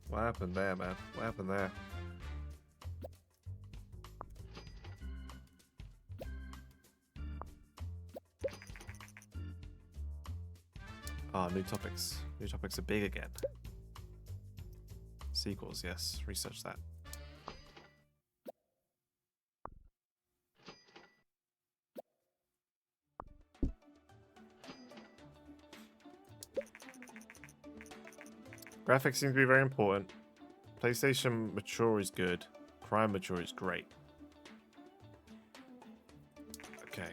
What happened there, man? What happened there? Ah, new topics. New topics are big again. Sequels, yes. Research that. Graphics seem to be very important. PlayStation Mature is good. Prime Mature is great. Okay.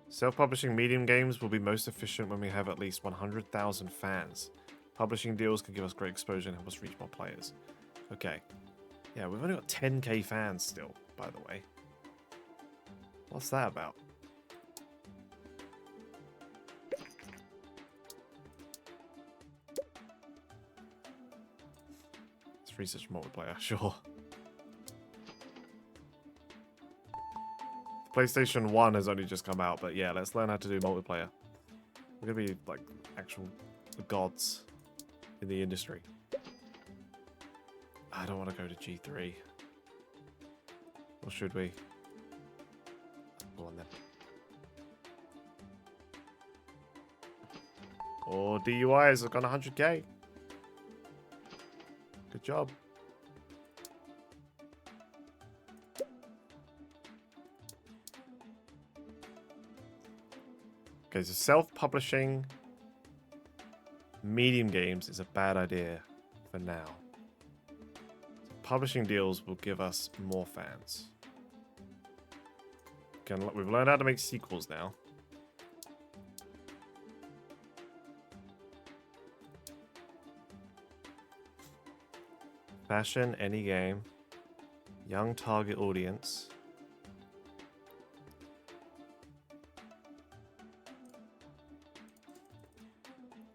Self-publishing medium games will be most efficient when we have at least 100,000 fans. Publishing deals can give us great exposure and help us reach more players. Okay. Yeah, we've only got 10k fans still, by the way. What's that about? Research multiplayer, sure. The PlayStation 1 has only just come out, but yeah, let's learn how to do multiplayer. We're gonna be like actual gods in the industry. I don't want to go to G3. Or should we? Go on then. Or DUIs have gone 100k. Good job. Okay, so self-publishing medium games is a bad idea for now. So publishing deals will give us more fans. We've learned how to make sequels now. Fashion, any game. Young target audience.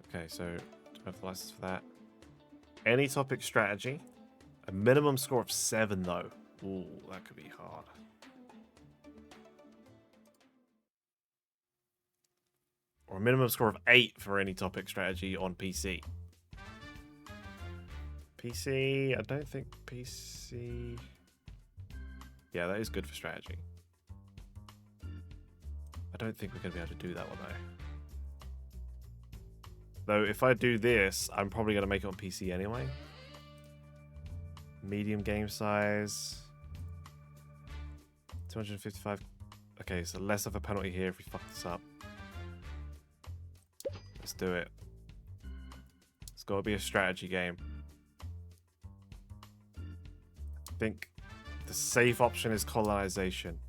Okay, so do I have the license for that? Any topic strategy. A minimum score of 7 though. Ooh, that could be hard. Or a minimum score of 8 for any topic strategy on PC. PC, I don't think PC... Yeah, that is good for strategy. I don't think we're going to be able to do that one though. Though, if I do this, I'm probably going to make it on PC anyway. Medium game size. 255. Okay, so less of a penalty here if we fuck this up. Let's do it. It's got to be a strategy game. I think the safe option is colonization.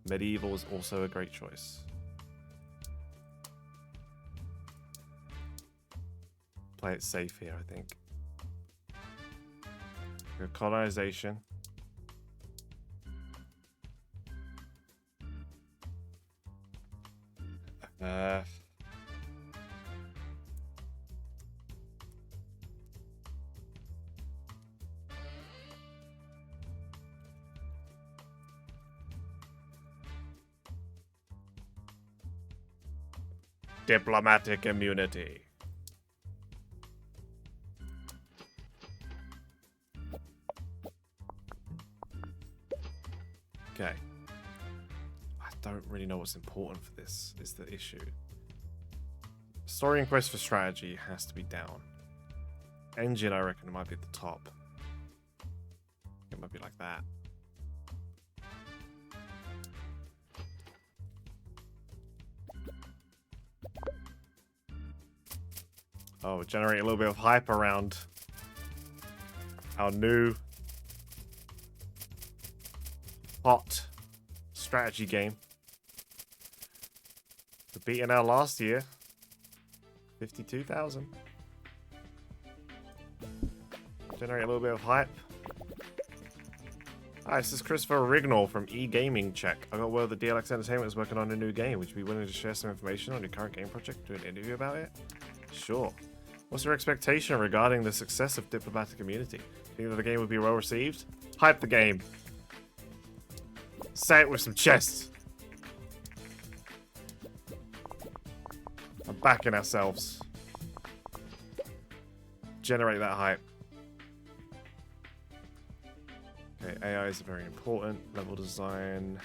Medieval is also a great choice. Play it safe here, I think. Your colonization. Diplomatic immunity. Okay. I don't really know what's important for this, is the issue. Story and quest for strategy has to be down. Engine, I reckon, it might be at the top. It might be like that. Oh, generate a little bit of hype around our new hot strategy game. We beat our last year. 52,000. Generate a little bit of hype. Hi, this is Christopher Rignall from eGaming Check. I got word that DLX Entertainment is working on a new game. Would you be willing to share some information on your current game project? Do an interview about it? Sure. What's your expectation regarding the success of Diplomatic Immunity? Think that the game would be well received? Hype the game. Say it with some chest. I'm backing ourselves. Generate that hype. Okay, AI is very important. Level design.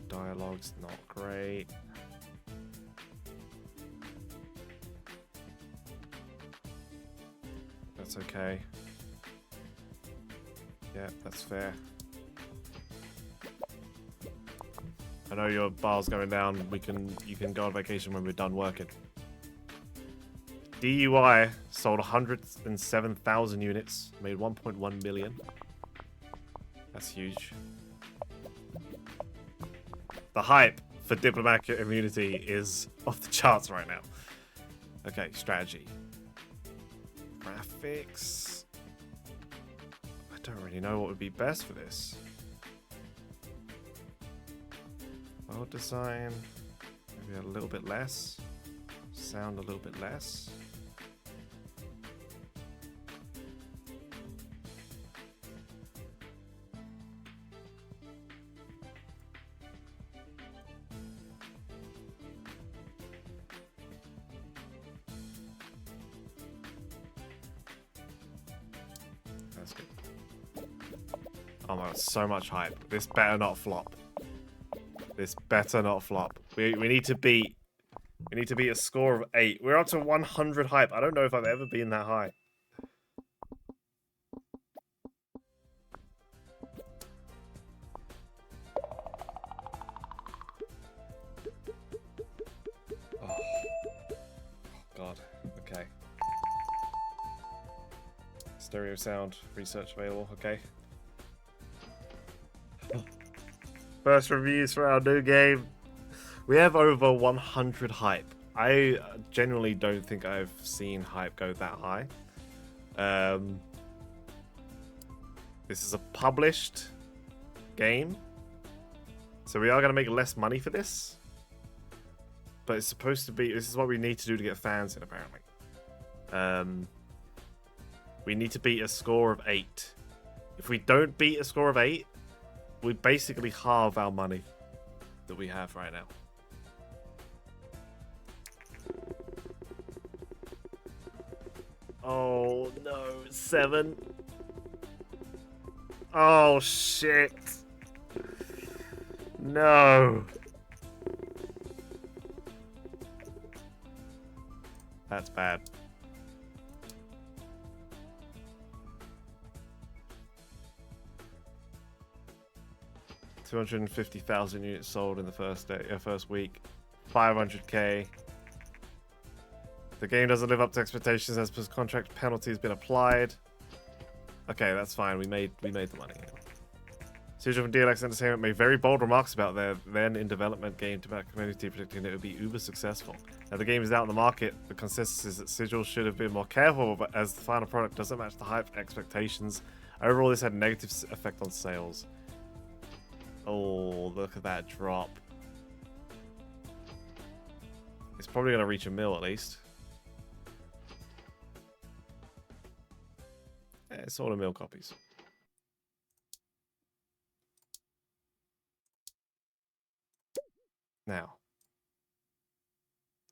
Dialogue's not great. That's okay. Yeah, that's fair. I know your bar's going down. You can go on vacation when we're done working. DUI sold 107,000 units, made 1.1 million. That's huge. The hype for Diplomatic Immunity is off the charts right now. Okay, strategy. Graphics. I don't really know what would be best for this. World design. Maybe a little bit less. Sound a little bit less. That's good. Oh my god, so much hype. This better not flop. This better not flop. We need to beat a score of 8. We're up to 100 hype. I don't know if I've ever been that high. Oh god. Okay. Stereo sound research available. Okay. First reviews for our new game. We have over 100 hype. I genuinely don't think I've seen hype go that high. This is a published game, so we are going to make less money for this. But it's supposed to be... This is what we need to do to get fans in, apparently. We need to beat a score of 8. If we don't beat a score of 8, we basically halve our money that we have right now. Oh, no. 7. Oh, shit. No. That's bad. $250,000 units sold in the first week. 500k. The game doesn't live up to expectations as per contract. Penalty has been applied. Okay, that's fine. We made the money. SigilDLX Entertainment made very bold remarks about their then in development game to back community, predicting that it would be uber successful. Now the game is out in the market. The consensus is that Sigil should have been more careful, but as the final product doesn't match the hype expectations, overall this had a negative effect on sales. Oh, look at that drop. It's probably going to reach 1 mil at least. Yeah, it's sold 1 mil copies. Now,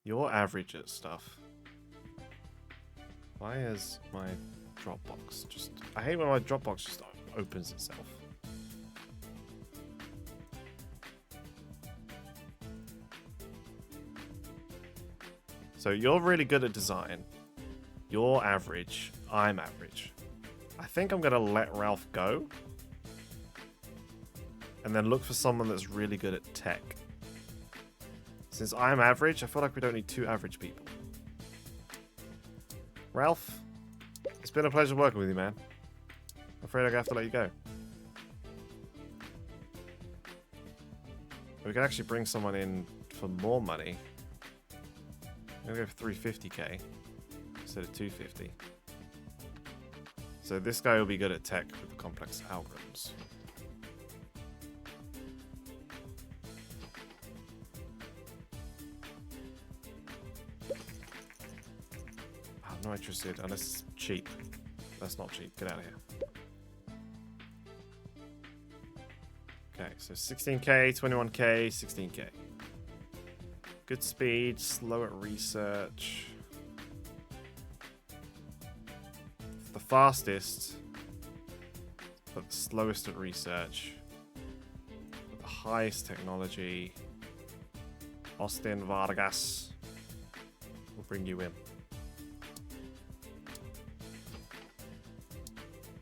your average at stuff. Why is my Dropbox just... I hate when my Dropbox just opens itself. So you're really good at design. You're average. I'm average. I think I'm going to let Ralph go. And then look for someone that's really good at tech. Since I'm average, I feel like we don't need 2 average people. Ralph, it's been a pleasure working with you, man. I'm afraid I'm going to have to let you go. We can actually bring someone in for more money. I'm going to go for 350k instead of 250. So this guy will be good at tech with the complex algorithms. I'm not interested unless it's cheap. That's not cheap. Get out of here. Okay, so 16k, 21k, 16k. Good speed, slow at research. The fastest, but the slowest at research. With the highest technology. Austin Vargas. We'll bring you in.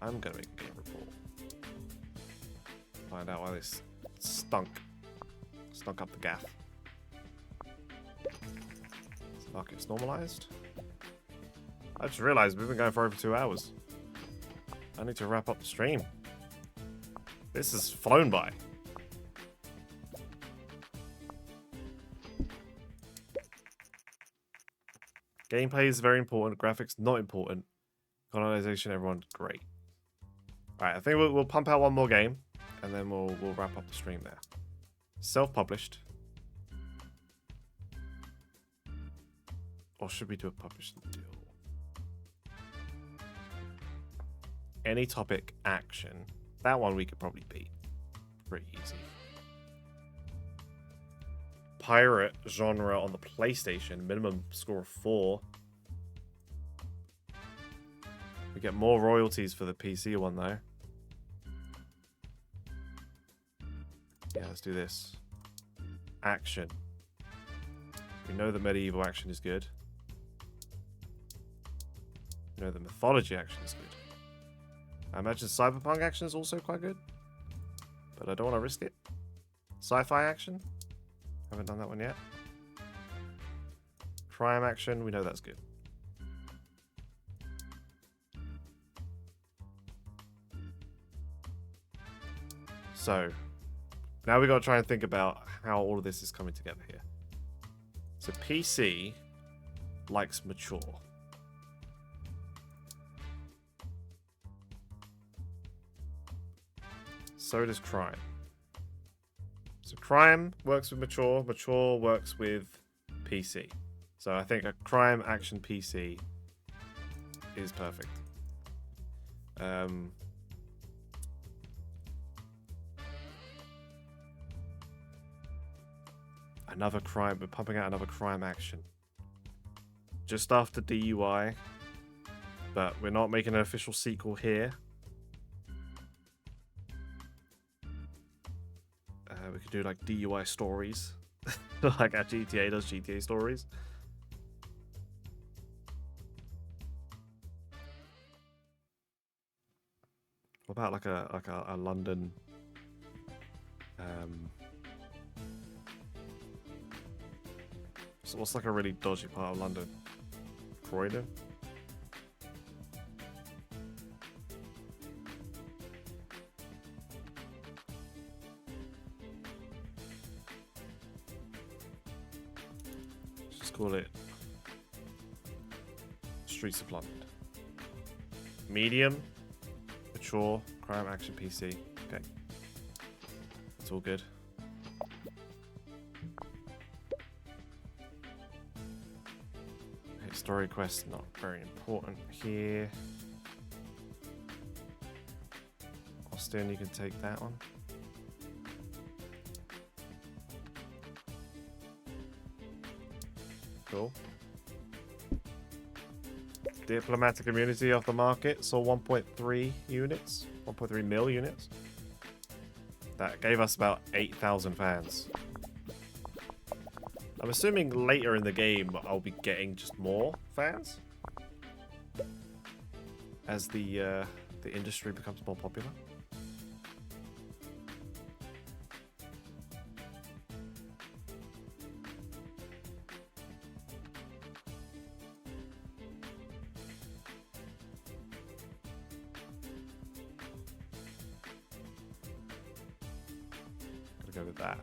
I'm gonna make a game report. Find out why this stunk up the gaff. Market's normalized. I just realized we've been going for over 2 hours. I need to wrap up the stream. This has flown by. Gameplay is very important. Graphics not important. Colonization, everyone, great. All right, I think we'll pump out one more game, and then we'll wrap up the stream there. Self-published. Or should we do a publishing deal? Any topic action. That one we could probably beat. Pretty easy. Pirate genre on the PlayStation. Minimum score of 4. We get more royalties for the PC one though. Yeah, let's do this. Action. We know that medieval action is good. We know that mythology action is good. I imagine cyberpunk action is also quite good. But I don't want to risk it. Sci-fi action. Haven't done that one yet. Crime action. We know that's good. So, now we got to try and think about how all of this is coming together here. So PC likes mature. So does crime. So crime works with mature, mature works with PC. So I think a crime action PC is perfect. Another crime, we're pumping out another crime action. Just after DUI, but we're not making an official sequel here. We could do like DUI stories, like our GTA does GTA stories. What about like a London? So what's like a really dodgy part of London? Croydon. Just call it Streets of London. Medium, mature, crime action PC. Okay. It's all good. Okay, story quest, not very important here. Austin, you can take that one. Cool. Diplomatic immunity off the market, saw 1.3 units, 1.3 mil units. That gave us about 8,000 fans. I'm assuming later in the game I'll be getting just more fans as the industry becomes more popular. Go with that.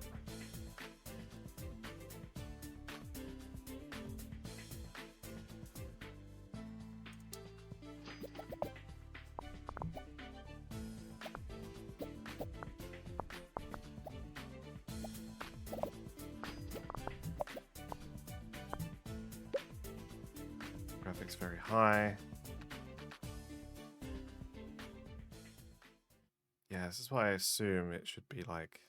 Graphics very high. Yeah, this is why I assume it should be like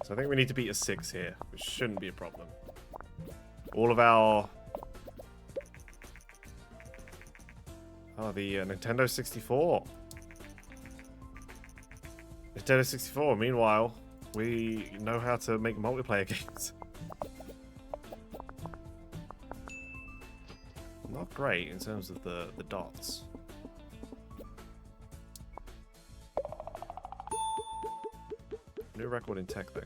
so I think we need to beat a 6 here, which shouldn't be a problem. All of our... Oh, the Nintendo 64. Nintendo 64, meanwhile, we know how to make multiplayer games. Not great in terms of the dots. New record in tech, though.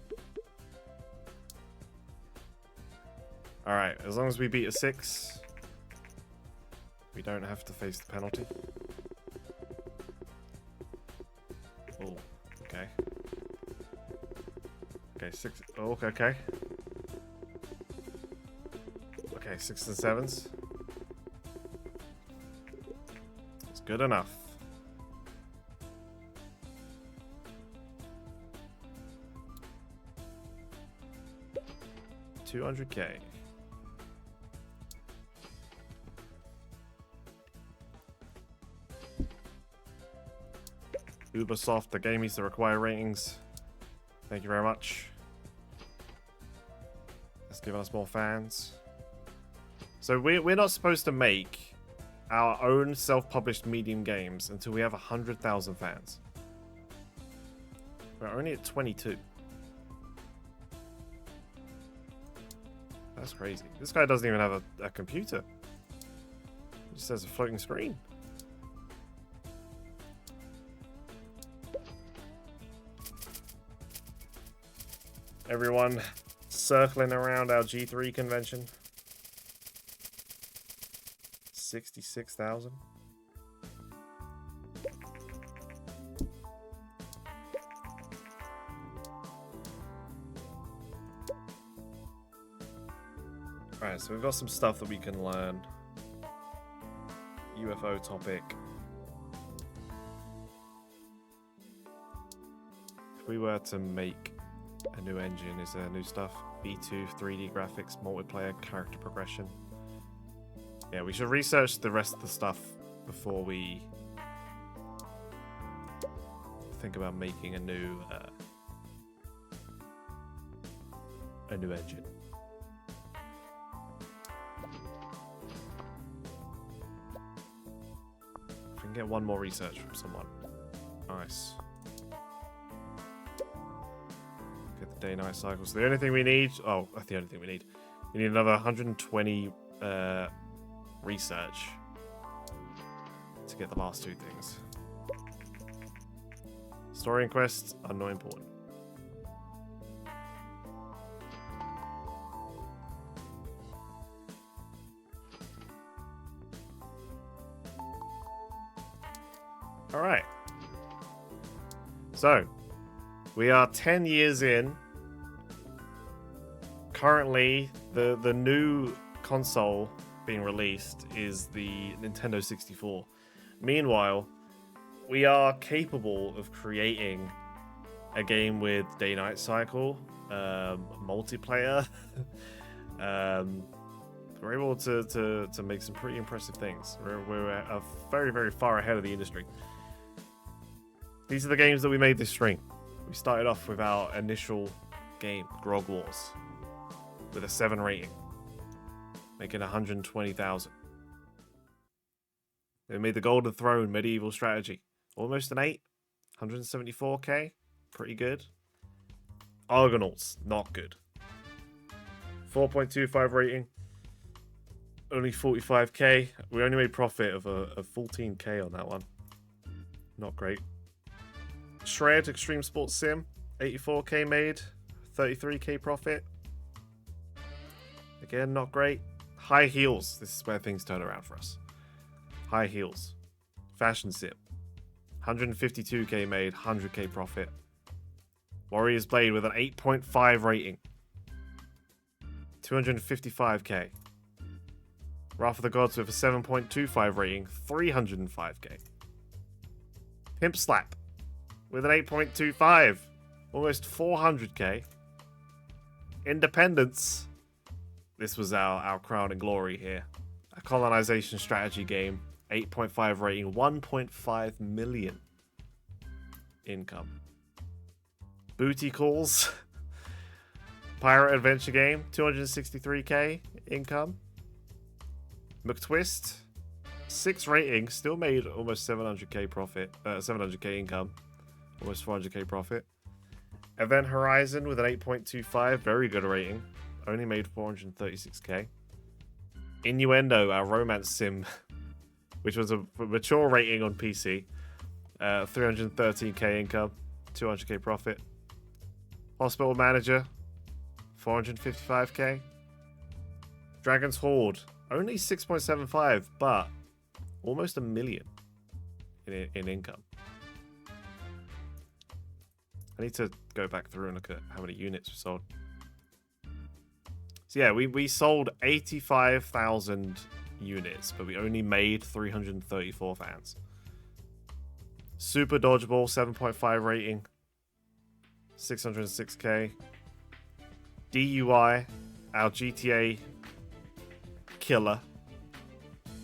Alright, as long as we beat a 6, we don't have to face the penalty. Oh, okay. Okay, 6. Oh, okay. Okay, 6s and 7s. It's good enough. 200K. Ubisoft, the game needs to require ratings. Thank you very much. That's giving us more fans. So we're not supposed to make our own self-published medium games until we have 100,000 fans. We're only at 22. That's crazy. This guy doesn't even have a computer. He just has a floating screen. Everyone circling around our G3 convention. 66,000. So we've got some stuff that we can learn. UFO topic. If we were to make a new engine, is there new stuff? V2, 3D graphics, multiplayer, character progression. Yeah, we should research the rest of the stuff before we think about making a new engine. If we can get one more research from someone. Nice. Get the day-night cycles. The only thing we need... Oh, that's the only thing we need. We need another 120 research to get the last two things. Story and quests are not important. Alright. So, we are 10 years in. Currently, the new console being released is the Nintendo 64. Meanwhile, we are capable of creating a game with day-night cycle, multiplayer. We're able to make some pretty impressive things. We're very, very far ahead of the industry. These are the games that we made this stream. We started off with our initial game, Grog Wars, with a 7 rating, making 120,000. We made the Golden Throne medieval strategy, almost an 8, 174k, pretty good. Argonauts, not good. 4.25 rating, only 45k. We only made profit of a 14k on that one. Not great. Shred Extreme Sports Sim, 84k made, 33k profit. Again, not great. High Heels, this is where things turn around for us. High Heels. Fashion Sim, 152k made, 100k profit. Warriors Blade with an 8.5 rating, 255k. Wrath of the Gods with a 7.25 rating, 305k. Pimp Slap with an 8.25, almost 400k. Independence. This was our crown and glory here. A colonization strategy game, 8.5 rating, 1.5 million income. Booty Calls. Pirate adventure game, 263k income. McTwist, 6 rating, still made almost 700k profit, 700k income, almost 400k profit. Event Horizon with an 8.25, very good rating, only made 436k. Innuendo, our romance sim, which was a mature rating on PC, 313k income, 200k profit. Hospital Manager, 455k. Dragon's Horde, only 6.75, but almost a million in income. I need to go back through and look at how many units we sold. So yeah, we sold 85,000 units, but we only made 334 fans. Super Dodgeball, 7.5 rating, 606k. DUI, our GTA killer,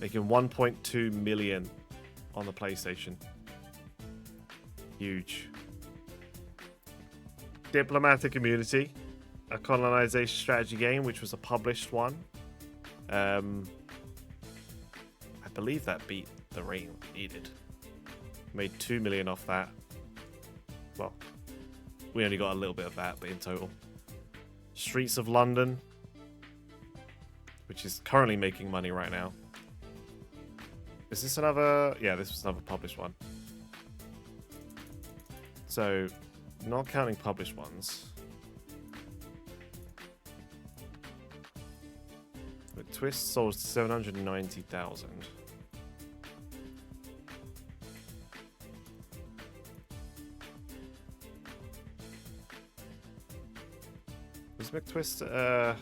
making 1.2 million on the PlayStation. Huge. Diplomatic Immunity, a colonization strategy game, which was a published one. I believe that beat the rating needed. Made 2 million off that. Well, we only got a little bit of that, but in total. Streets of London, which is currently making money right now. Is this another... Yeah, this was another published one. So, not counting published ones. But Twist sold 790,000. Was McTwist...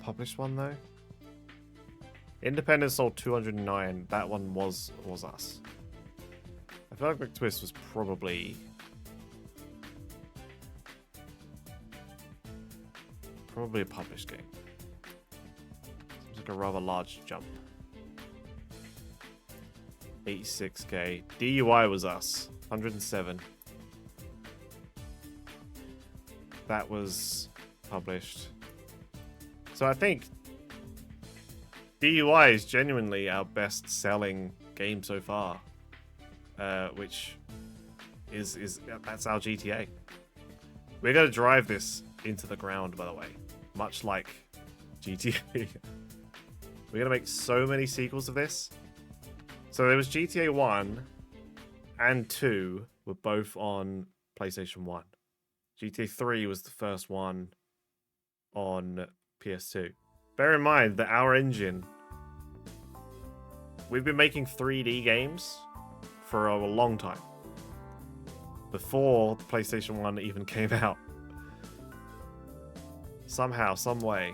published one though? Independence sold 209. That one was us. I feel like McTwist was probably a published game. Seems like a rather large jump. 86k. DUI was us. 107. That was published. So I think DUI is genuinely our best selling game so far. Which is that's our GTA. We're gonna drive this into the ground, by the way. Much like GTA. We're gonna make so many sequels of this. So there was GTA 1 and 2 were both on PlayStation 1. GTA 3 was the first one on PS2. Bear in mind that our engine, we've been making 3D games for a long time. Before the PlayStation 1 even came out. Somehow, some way,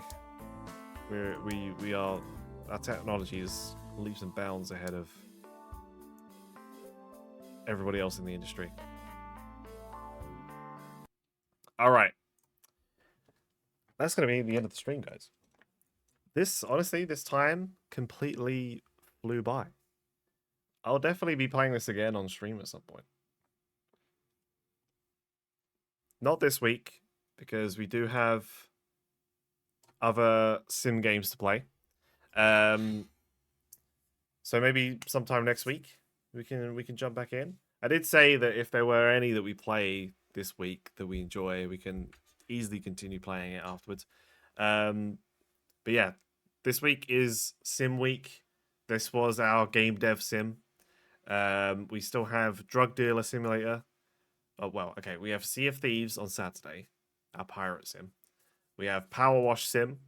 we are, our technology is leaps and bounds ahead of everybody else in the industry. All right. That's going to be the end of the stream, guys. This, honestly, this time completely flew by. I'll definitely be playing this again on stream at some point. Not this week, because we do have other sim games to play. So maybe sometime next week we can jump back in. I did say that if there were any that we play this week that we enjoy, we can easily continue playing it afterwards. But yeah, this week is Sim Week. This was our game dev sim. We still have Drug Dealer Simulator. Oh, well, okay. We have Sea of Thieves on Saturday, our pirate sim. We have Power Wash Sim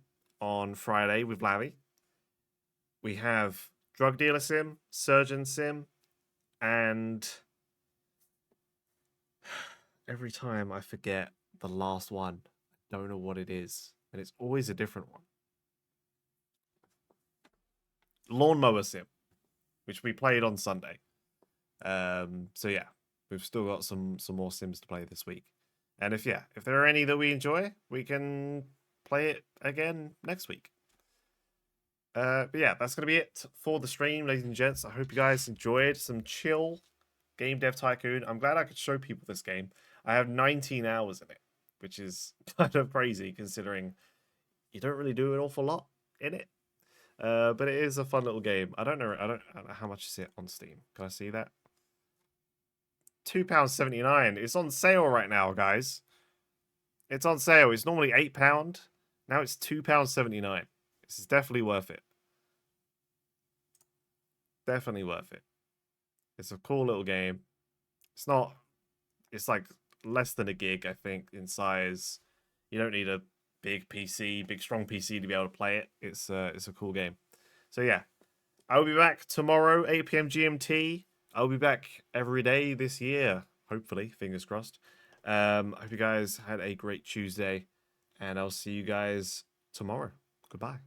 on Friday with Larry. We have Drug Dealer Sim, Surgeon Sim, and every time I forget the last one. I don't know what it is, and it's always a different one. Lawnmower Sim, which we played on Sunday. So yeah, we've still got some more sims to play this week. And if there are any that we enjoy, we can play it again next week. But yeah, that's going to be it for the stream, ladies and gents. I hope you guys enjoyed some chill Game Dev Tycoon. I'm glad I could show people this game. I have 19 hours in it, which is kind of crazy considering you don't really do an awful lot in it. But it is a fun little game. I don't know how much is it on Steam. Can I see that? £2.79. It's on sale right now, guys. It's on sale. It's normally £8. Now it's £2.79. This is definitely worth it. Definitely worth it. It's a cool little game. It's like less than a gig, I think, in size. You don't need a big PC, big strong PC to be able to play it. It's a cool game. So yeah, I'll be back tomorrow, 8 PM GMT. I'll be back every day this year, hopefully, fingers crossed. I hope you guys had a great Tuesday, and I'll see you guys tomorrow. Goodbye.